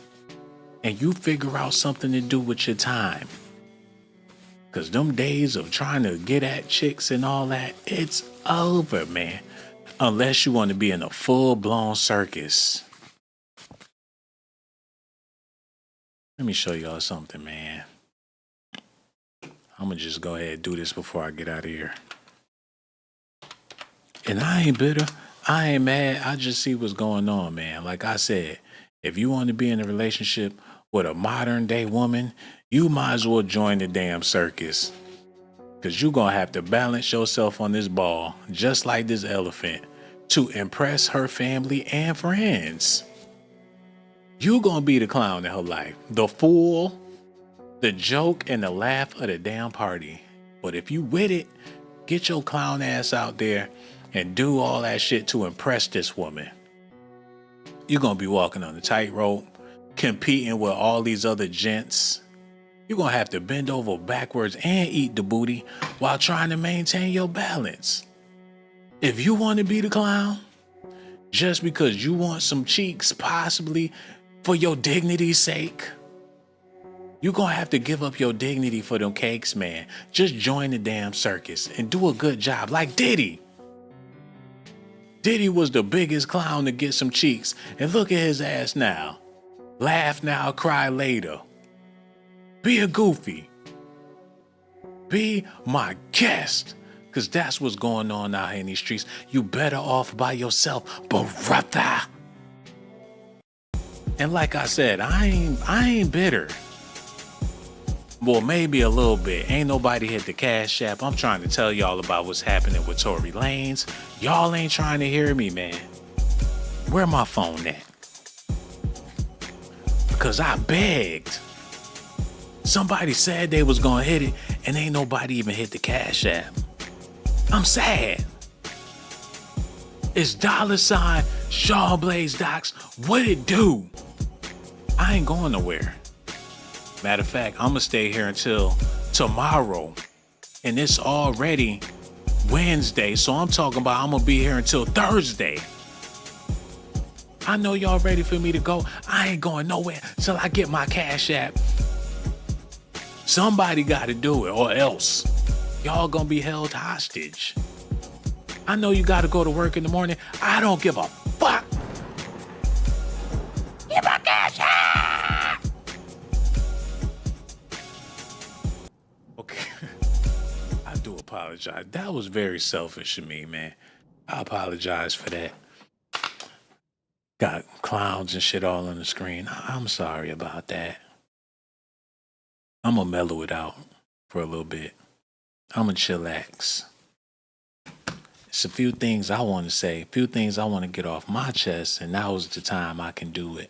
And you figure out something to do with your time. Because them days of trying to get at chicks and all that, it's over, man. Unless you want to be in a full-blown circus. Let me show y'all something, man. I'm going to just go ahead and do this before I get out of here. And I ain't bitter. I ain't mad. I just see what's going on, man. Like I said, If you want to be in a relationship with a modern day woman, you might as well join the damn circus. Because you're going to have to balance yourself on this ball, just like this elephant, to impress her family and friends. You're going to be the clown in her life, the fool, the joke, and the laugh of the damn party. But if you with it, get your clown ass out there and do all that shit to impress this woman. You're going to be walking on the tightrope, competing with all these other gents. You're going to have to bend over backwards and eat the booty while trying to maintain your balance. If you want to be the clown, just because you want some cheeks, possibly for your dignity's sake, you're going to have to give up your dignity for them cakes, man. Just join the damn circus and do a good job like Diddy. Diddy was the biggest clown to get some cheeks, and look at his ass now. Laugh now, cry later. Be a goofy. Be my guest, because that's what's going on out here in these streets. You better off by yourself, brother. And like I said, I ain't bitter. Well, maybe a little bit. Ain't nobody hit the Cash App. I'm trying to tell y'all about what's happening with Tory Lanez. Y'all ain't trying to hear me, man. Where my phone at? Because I begged. Somebody said they was gonna hit it, and ain't nobody even hit the Cash App. I'm sad. It's $ Sean Blaze Docs. What it do? I ain't going nowhere. Matter of fact, I'm gonna stay here until tomorrow. And it's already Wednesday, so I'm talking about I'm gonna be here until Thursday. I know y'all ready for me to go. I ain't going nowhere till I get my Cash App. Somebody gotta do it, or else y'all gonna be held hostage. I know you gotta go to work in the morning. I don't give a fuck. Get my Cash App! Okay. I do apologize. That was very selfish of me, man. I apologize for that. Got clowns and shit all on the screen. I'm sorry about that. I'm gonna mellow it out for a little bit. I'm gonna chillax. It's a few things I want to say, a few things I want to get off my chest, and now is the time I can do it.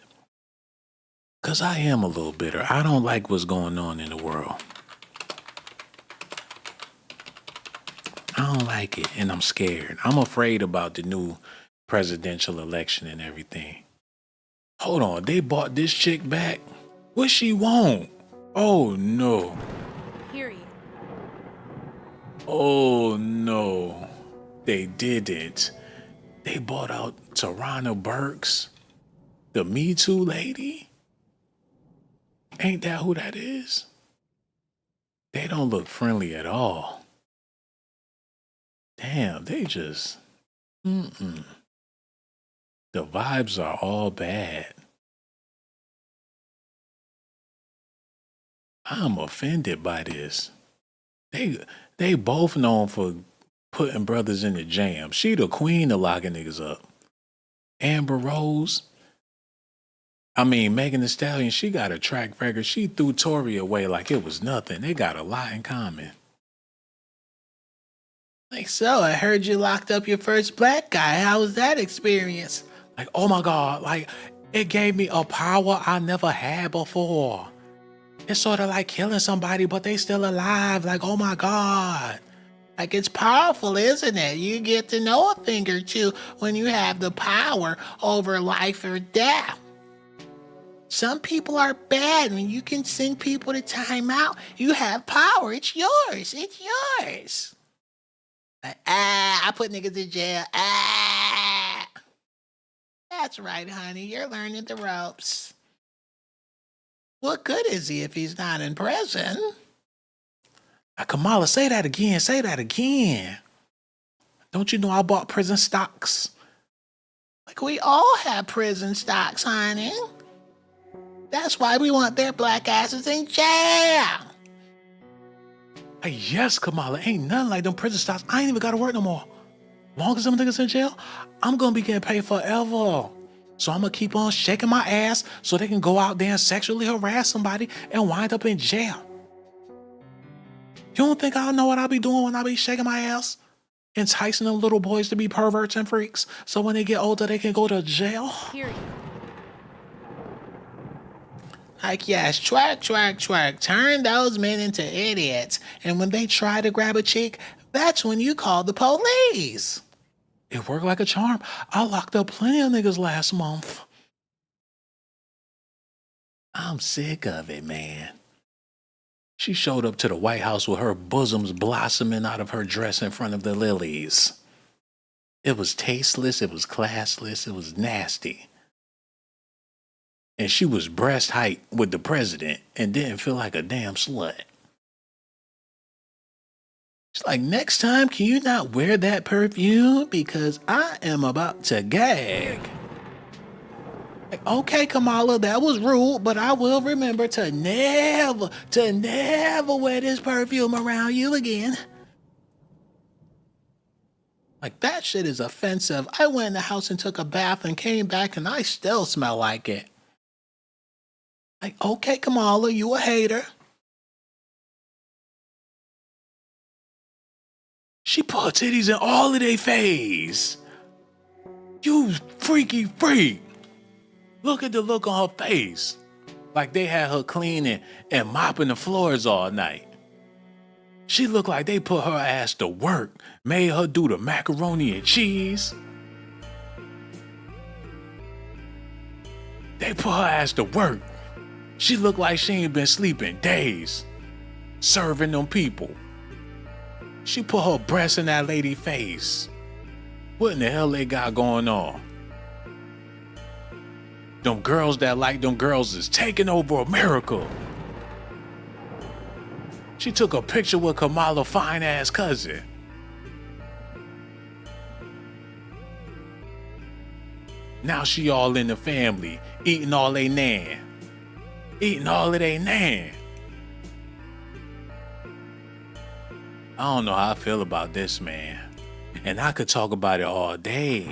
Because I am a little bitter. I don't like what's going on in the world. I don't like it, and I'm scared. I'm afraid about the new presidential election and everything. Hold on, they bought this chick back? What she want? Oh, no. Period. Oh, no. They didn't. They bought out Tarana Burks, the Me Too lady. Ain't that who that is? They don't look friendly at all. Damn, they just... The vibes are all bad. I'm offended by this. They both known for putting brothers in the jam. She the queen of locking niggas up. Amber Rose. I mean, Megan Thee Stallion, she got a track record. She threw Tory away like it was nothing. They got a lot in common. Like, so I heard you locked up your first black guy. How was that experience? Like, oh my God, like it gave me a power I never had before. It's sort of like killing somebody, but they still alive. Like, oh my God. Like, it's powerful, isn't it? You get to know a thing or two when you have the power over life or death. Some people are bad. When you can send people to time out, you have power. It's yours. It's yours. I put niggas in jail. That's right, honey. You're learning the ropes. What good is he if he's not in prison? Kamala, say that again. Say that again. Don't you know I bought prison stocks? Like, we all have prison stocks, honey. That's why we want their black asses in jail. Hey, yes, Kamala. Ain't nothing like them prison stocks. I ain't even got to work no more. Long as them niggas in jail, I'm going to be getting paid forever. So I'm gonna keep on shaking my ass so they can go out there and sexually harass somebody and wind up in jail. You don't think I know what I'll be doing when I be shaking my ass? Enticing them little boys to be perverts and freaks so when they get older they can go to jail? Period. Like, yes, twerk, twerk, twerk. Turn those men into idiots. And when they try to grab a chick, that's when you call the police. It worked like a charm. I locked up plenty of niggas last month. I'm sick of it, man. She showed up to the White House with her bosoms blossoming out of her dress in front of the lilies. It was tasteless, it was classless, it was nasty. And she was breast height with the president and didn't feel like a damn slut. She's like, next time, can you not wear that perfume? Because I am about to gag. Like, okay, Kamala, that was rude, but I will remember to never wear this perfume around you again. Like, that shit is offensive. I went in the house and took a bath and came back and I still smell like it. Like, okay, Kamala, you a hater. She put her titties in all of their face. You freaky freak. Look at the look on her face. Like they had her cleaning and mopping the floors all night. She looked like they put her ass to work, made her do the macaroni and cheese. They put her ass to work. She looked like she ain't been sleeping days, serving them people. She put her breast in that lady's face. What in the hell they got going on? Them girls that like them girls is taking over America. She took a picture with Kamala's fine-ass cousin. Now she all in the family, eating all they nan. Eating all of they nan. I don't know how I feel about this, man. And I could talk about it all day.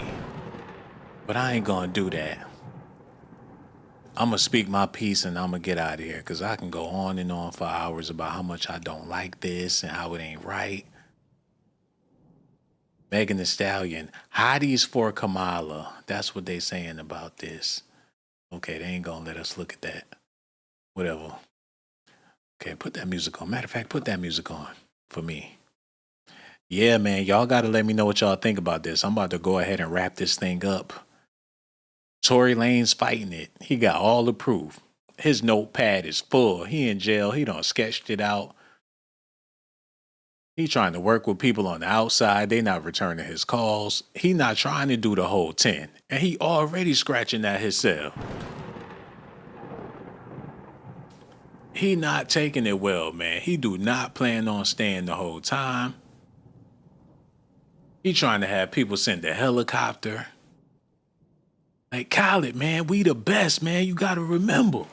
But I ain't gonna do that. I'm gonna speak my piece and I'm gonna get out of here because I can go on and on for hours about how much I don't like this and how it ain't right. Megan Thee Stallion, hotties for Kamala. That's what they saying about this. Okay, they ain't gonna let us look at that. Whatever. Okay, put that music on. Matter of fact, put that music on for me. Yeah, man, y'all gotta let me know what y'all think about this. I'm about to go ahead and wrap this thing up. Tory Lanez fighting it. He got all the proof. His notepad is full. He in jail. He done sketched it out. He trying to work with people on the outside. They not returning his calls. He not trying to do the whole 10. And he already scratching at his cell. He not taking it well, man. He do not plan on staying the whole time. He trying to have people send a helicopter. Like, Khaled, man, we the best, man. You got to remember.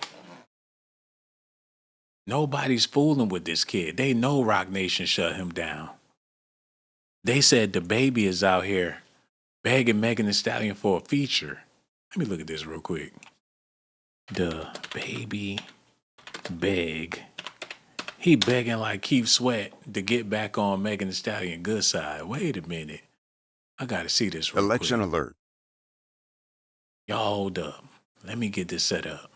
Nobody's fooling with this kid. They know Roc Nation shut him down. They said the baby is out here begging Megan Thee Stallion for a feature. Let me look at this real quick. The baby beg. He begging like Keith Sweat to get back on Megan Thee Stallion good side. Wait a minute. I got to see this real Election quick. alert. Y'all hold up. Let me get this set up.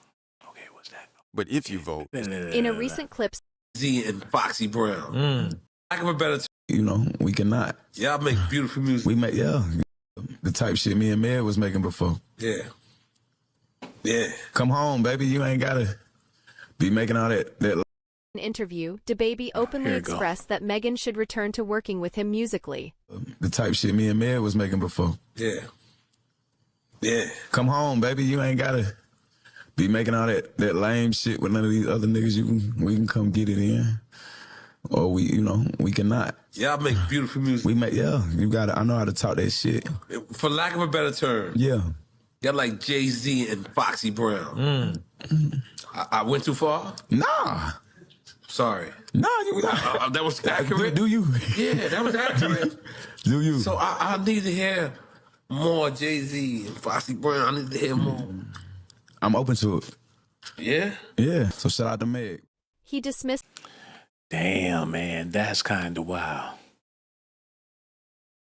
But if you vote, In a recent clip, Z and Foxy Brown. Lack of a better You know, we cannot. y'all make beautiful music. We make, yeah, the type shit me and Meg was making before. Yeah. Yeah. Come home, baby. You ain't gotta be making all that. in an interview, DaBaby openly Here you go. expressed that Megan should return to working with him musically. The type shit me and Meg was making before. Yeah. Yeah. Come home, baby. You ain't gotta be making all that lame shit with none of these other niggas. We can come get it in. Or we cannot. Y'all make beautiful music. We make, yeah, you gotta, I know how to talk that shit. For lack of a better term. Yeah. Y'all like JAY-Z and Foxy Brown. I went too far? Nah. Sorry. Nah, you that was accurate. Do you? Yeah, that was accurate. Do you? So I need to hear more Jay-Z and Foxy Brown. I need to hear more. I'm open to it. Yeah? Yeah. So shout out to Meg. He dismissed. Damn, man, that's kind of wild.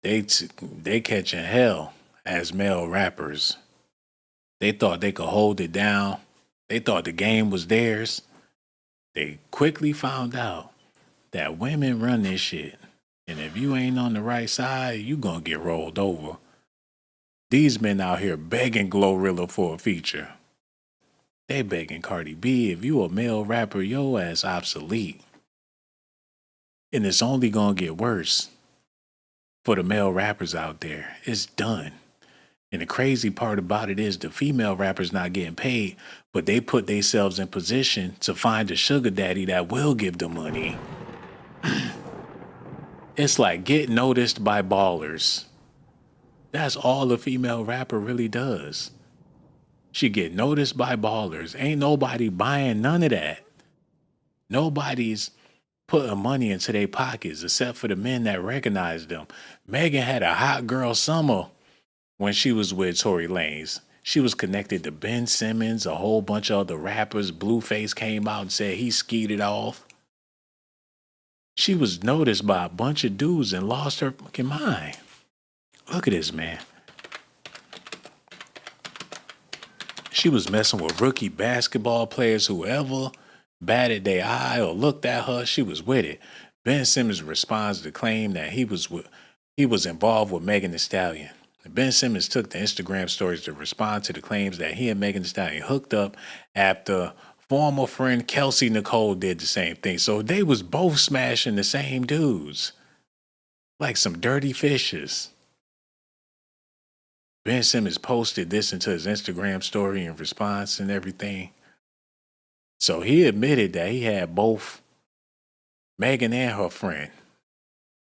They catching hell as male rappers. They thought they could hold it down. They thought the game was theirs. They quickly found out that women run this shit. And if you ain't on the right side, you gonna get rolled over. These men out here begging Glorilla for a feature. They begging Cardi B, if you a male rapper, your ass obsolete. And it's only gonna get worse for the male rappers out there. It's done. And the crazy part about it is the female rappers not getting paid, but they put themselves in position to find a sugar daddy that will give them money. It's like get noticed by ballers. That's all a female rapper really does. She get noticed by ballers. Ain't nobody buying none of that. Nobody's putting money into their pockets except for the men that recognize them. Megan had a hot girl summer when she was with Tory Lanez. She was connected to Ben Simmons, a whole bunch of other rappers. Blueface came out and said he skied it off. She was noticed by a bunch of dudes and lost her fucking mind. Look at this, man. She was messing with rookie basketball players, whoever batted their eye or looked at her, she was with it. Ben Simmons responds to the claim that he was involved with Megan Thee Stallion. Ben Simmons took the Instagram stories to respond to the claims that he and Megan Thee Stallion hooked up after former friend Kelsey Nicole did the same thing. So they was both smashing the same dudes. Like some dirty fishes. Ben Simmons posted this into his Instagram story in response and everything. So he admitted that he had both Megan and her friend.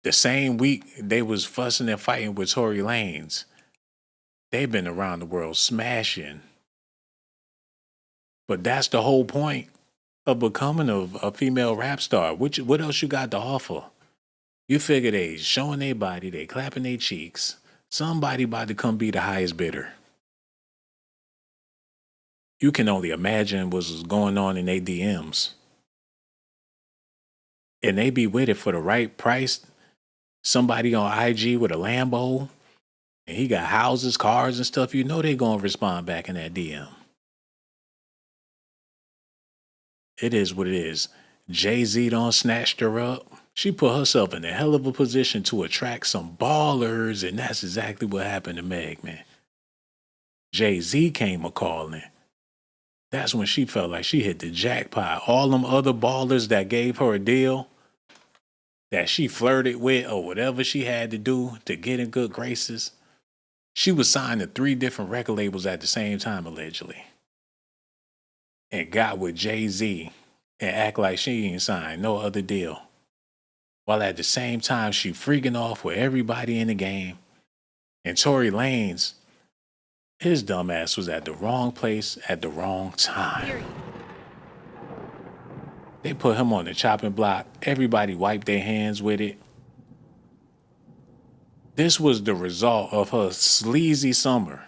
The same week they was fussing and fighting with Tory Lanez. They've been around the world smashing. But that's the whole point of becoming a female rap star. What else you got to offer? You figure they showing their body, they clapping their cheeks. Somebody about to come be the highest bidder. You can only imagine what's going on in their DMs. And they be with it for the right price. Somebody on IG with a Lambo, and he got houses, cars, and stuff. You know they gonna respond back in that DM. It is what it is. Jay-Z done snatched her up. She put herself in a hell of a position to attract some ballers, and that's exactly what happened to Meg, man. Jay-Z came a-calling. That's when she felt like she hit the jackpot. All them other ballers that gave her a deal that she flirted with or whatever she had to do to get in good graces, she was signed to 3 different record labels at the same time, allegedly. And got with Jay-Z and act like she ain't signed no other deal. While at the same time, she freaking off with everybody in the game. And Tory Lanez, his dumbass was at the wrong place at the wrong time. They put him on the chopping block. Everybody wiped their hands with it. This was the result of her sleazy summer.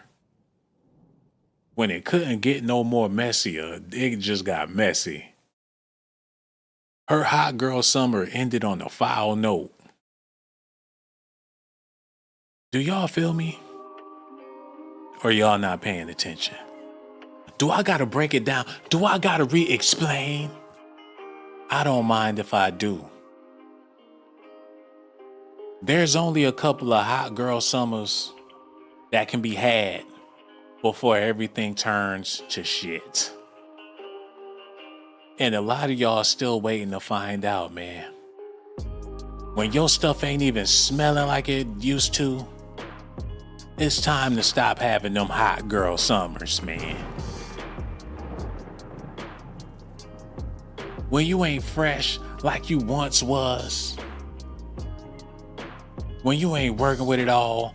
When it couldn't get no more messier, it just got messy. Her hot girl summer ended on a foul note. Do y'all feel me? Or y'all not paying attention? Do I gotta break it down? Do I gotta re-explain? I don't mind if I do. There's only a couple of hot girl summers that can be had before everything turns to shit. And a lot of y'all still waiting to find out, man. When your stuff ain't even smelling like it used to, it's time to stop having them hot girl summers, man. When you ain't fresh like you once was. When you ain't working with it all.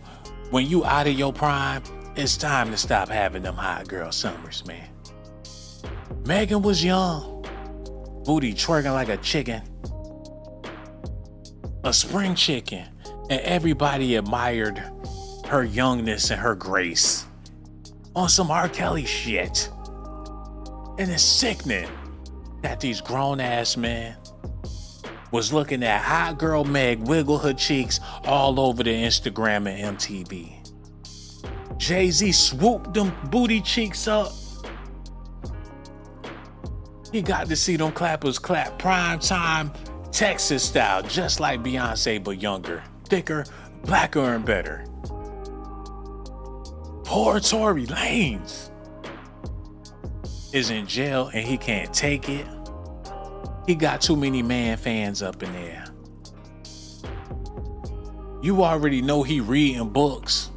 When you out of your prime, it's time to stop having them hot girl summers, man. Megan was young. Booty twerking like a chicken. A spring chicken. And everybody admired her youngness and her grace on some R. Kelly shit. And it's sickening that these grown ass men was looking at hot girl Meg wiggle her cheeks all over the Instagram and MTV. Jay-Z swooped them booty cheeks up. He got to see them clappers clap prime time Texas style, just like Beyonce, but younger, thicker, blacker, and better. Poor Tory Lanez is in jail and he can't take it. He got too many man fans up in there. You already know he reading books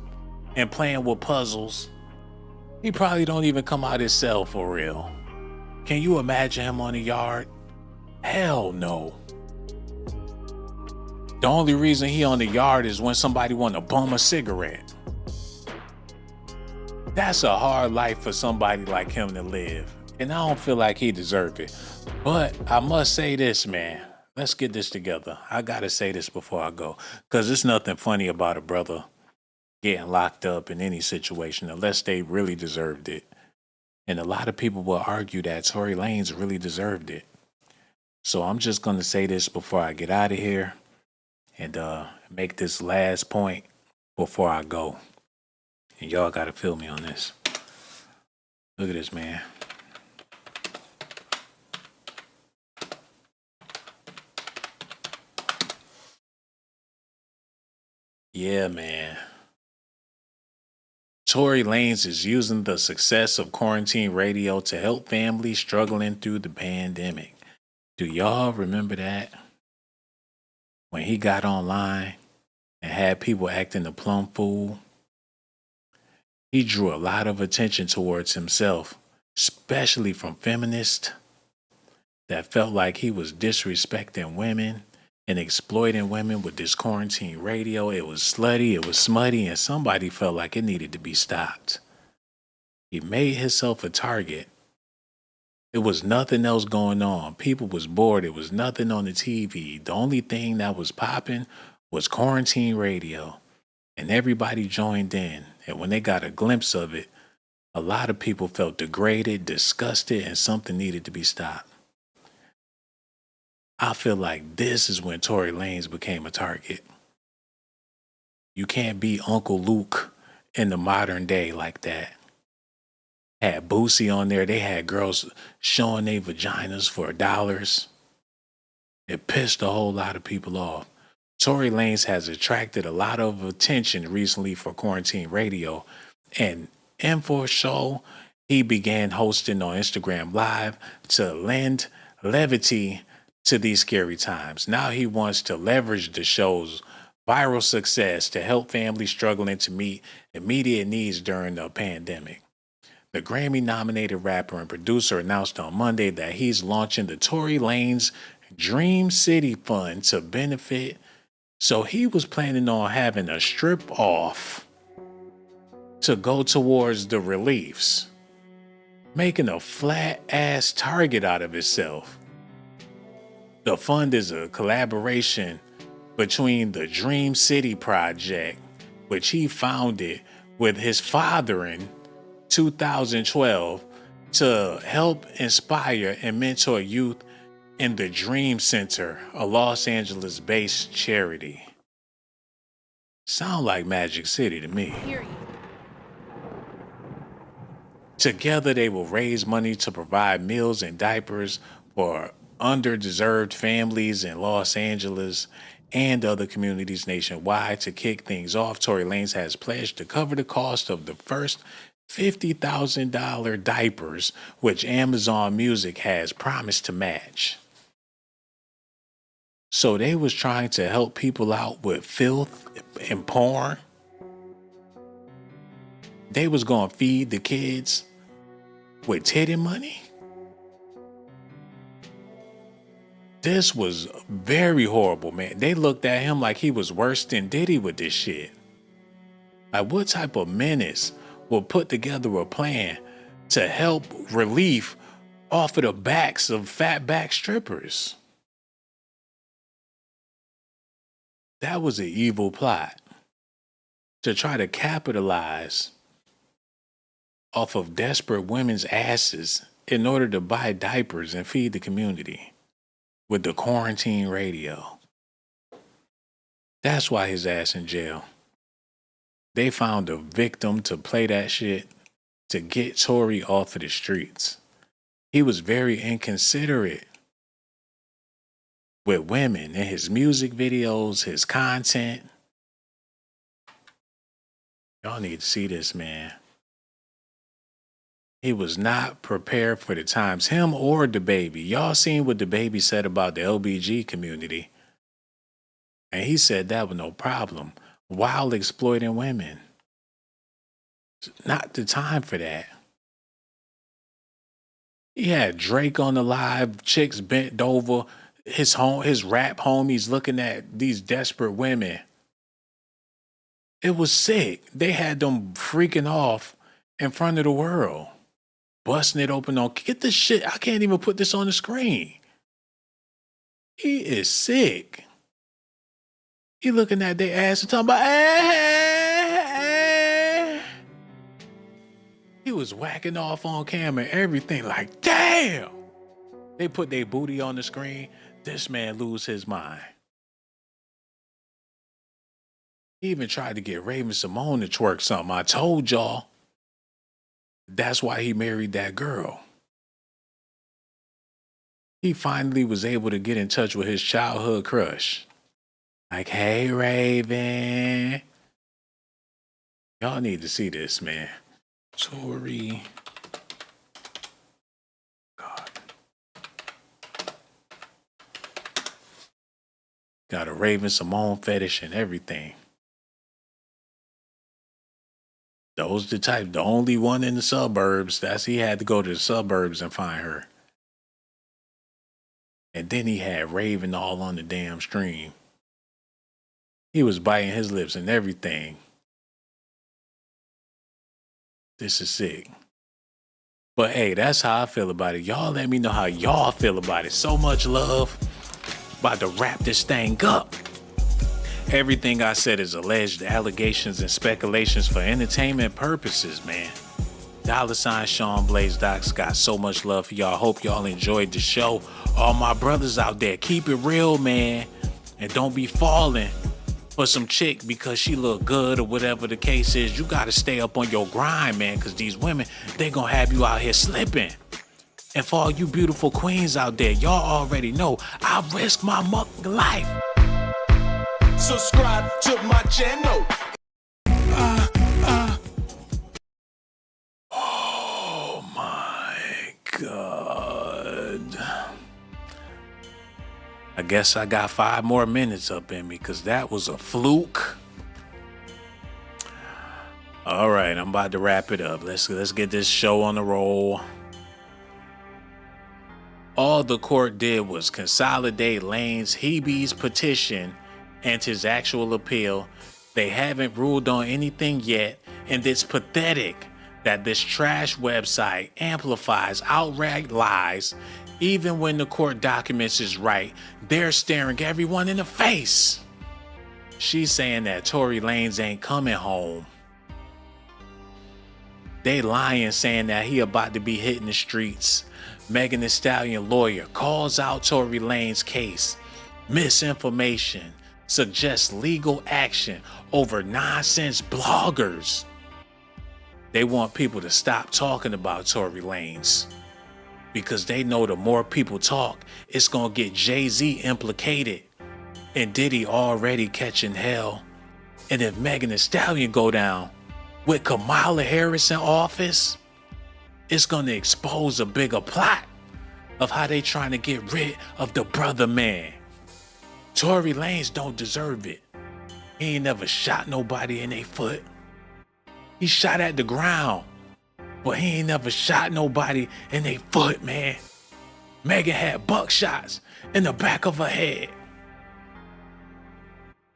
and playing with puzzles. He probably don't even come out his cell for real. Can you imagine him on the yard? Hell no. The only reason he on the yard is when somebody want to bum a cigarette. That's a hard life for somebody like him to live. And I don't feel like he deserved it. But I must say this, man. Let's get this together. I gotta say this before I go. Because there's nothing funny about a brother getting locked up in any situation unless they really deserved it. And a lot of people will argue that Tory Lanez really deserved it. So I'm just going to say this before I get out of here and make this last point before I go. And y'all got to feel me on this. Look at this, man. Yeah, man. Tory Lanez is using the success of quarantine radio to help families struggling through the pandemic. Do y'all remember that? When he got online and had people acting a plum fool? He drew a lot of attention towards himself, especially from feminists that felt like he was disrespecting women and exploiting women with this quarantine radio. It was slutty, it was smutty, and somebody felt like it needed to be stopped. He made himself a target. It was nothing else going on. People was bored. It was nothing on the TV. The only thing that was popping was quarantine radio. And everybody joined in. And when they got a glimpse of it, a lot of people felt degraded, disgusted, and something needed to be stopped. I feel like this is when Tory Lanez became a target. You can't be Uncle Luke in the modern day like that. Had Boosie on there. They had girls showing their vaginas for dollars. It pissed a whole lot of people off. Tory Lanez has attracted a lot of attention recently for quarantine radio. And for show, he began hosting on Instagram Live to lend levity to these scary times. Now he wants to leverage the show's viral success to help families struggling to meet immediate needs during the pandemic. The Grammy-nominated rapper and producer announced on Monday that he's launching the Tory Lanez Dream City Fund to benefit. So he was planning on having a strip off to go towards the reliefs, making a flat-ass target out of himself. The fund is a collaboration between the Dream City Project, which he founded with his father in 2012 to help inspire and mentor youth in the Dream Center, a Los Angeles-based charity. Sound like Magic City to me. Together, they will raise money to provide meals and diapers for underdeserved families in Los Angeles and other communities nationwide. To kick things off, Tory Lanez has pledged to cover the cost of the first $50,000 diapers, which Amazon Music has promised to match. So they was trying to help people out with filth and porn. They was going to feed the kids with titty money. This was very horrible, man. They looked at him like he was worse than Diddy with this shit. Like, what type of menace will put together a plan to help relief off of the backs of fatback strippers? That was an evil plot. to try to capitalize off of desperate women's asses in order to buy diapers and feed the community with the quarantine radio. That's why his ass in jail. They found a victim to play that shit to get Tory off of the streets. He was very inconsiderate with women in his music videos, his content. Y'all need to see this, man. He was not prepared for the times. Him or DaBaby. Y'all seen what DaBaby said about the LBG community. And he said that was no problem while exploiting women. Not the time for that. He had Drake on the live, chicks bent over, his rap homies looking at these desperate women. It was sick. They had them freaking off in front of the world. Busting it open on, get this shit, I can't even put this on the screen. He is sick. He looking at their ass and talking about, He was whacking off on camera and everything like, damn. They put their booty on the screen. This man lose his mind. He even tried to get Raven-Symoné to twerk something. I told y'all. That's why he married that girl. He finally was able to get in touch with his childhood crush. Like, hey, Raven. Y'all need to see this, man. Tory. God. Got a Raven-Symoné fetish and everything. Those the type, the only one in the suburbs. He had to go to the suburbs and find her. And then he had Raven all on the damn stream. He was biting his lips and everything. This is sick. But hey, that's how I feel about it. Y'all let me know how y'all feel about it. So much love. About to wrap this thing up. Everything I said is alleged allegations and speculations for entertainment purposes, man. $ Sean Blaze Docs got so much love for y'all. Hope y'all enjoyed the show. All my brothers out there, keep it real, man. And don't be falling for some chick because she look good or whatever the case is. You got to stay up on your grind, man, because these women, they going to have you out here slipping. And for all you beautiful queens out there, y'all already know I risk my life. Subscribe to my channel. Oh my God. I guess I got 5 more minutes up in me because that was a fluke. All right, I'm about to wrap it up. Let's get this show on the roll. All the court did was consolidate Lane's Hebe's petition and his actual appeal. They haven't ruled on anything yet, and it's pathetic that this trash website amplifies outright lies. Even when the court documents is right, they're staring everyone in the face. She's saying that Tory Lanez ain't coming home. They lying, saying that he about to be hitting the streets. Megan Thee Stallion lawyer calls out Tory Lanez case. Misinformation. Suggests legal action over nonsense bloggers. They want people to stop talking about Tory Lanez because they know the more people talk, it's gonna get JAY-Z implicated. And Diddy already catching hell. And if Megan Thee Stallion go down with Kamala Harris in office, it's gonna expose a bigger plot of how they trying to get rid of the brother man. Tory Lanez don't deserve it. He ain't never shot nobody in their foot. He shot at the ground, but he ain't never shot nobody in their foot, man. Megan had buckshots in the back of her head,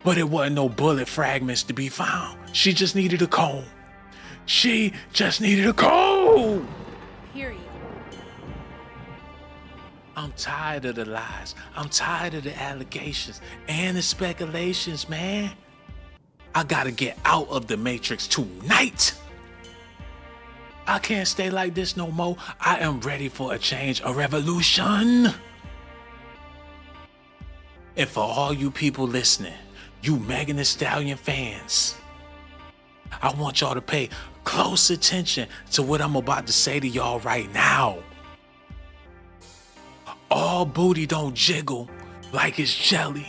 but it wasn't no bullet fragments to be found. She just needed a comb. She just needed a comb. Period. I'm tired of the lies. I'm tired of the allegations and the speculations, man. I gotta get out of the matrix tonight. I can't stay like this no more. I am ready for a change, a revolution. And for all you people listening, you Megan Thee Stallion fans, I want y'all to pay close attention to what I'm about to say to y'all right now. All booty don't jiggle like it's jelly.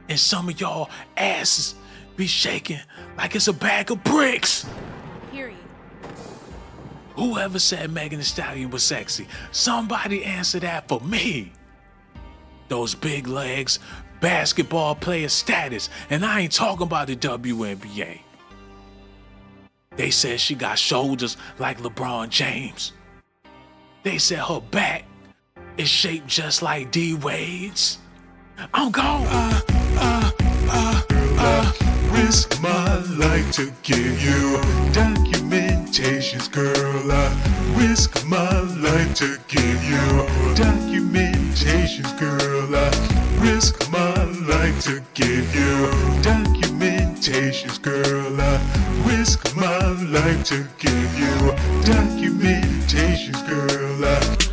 And some of y'all asses be shaking like it's a bag of bricks. Period. Whoever said Megan Thee Stallion was sexy, somebody answer that for me. Those big legs, basketball player status, and I ain't talking about the WNBA. They said she got shoulders like LeBron James. They said her back is shaped just like D-Wade's. I'm gone. Risk my life to give you documentations, girl. I risk my life to give you documentations, girl. I risk my life to give you documentations, girl. I risk my life to give you documentations, girl. I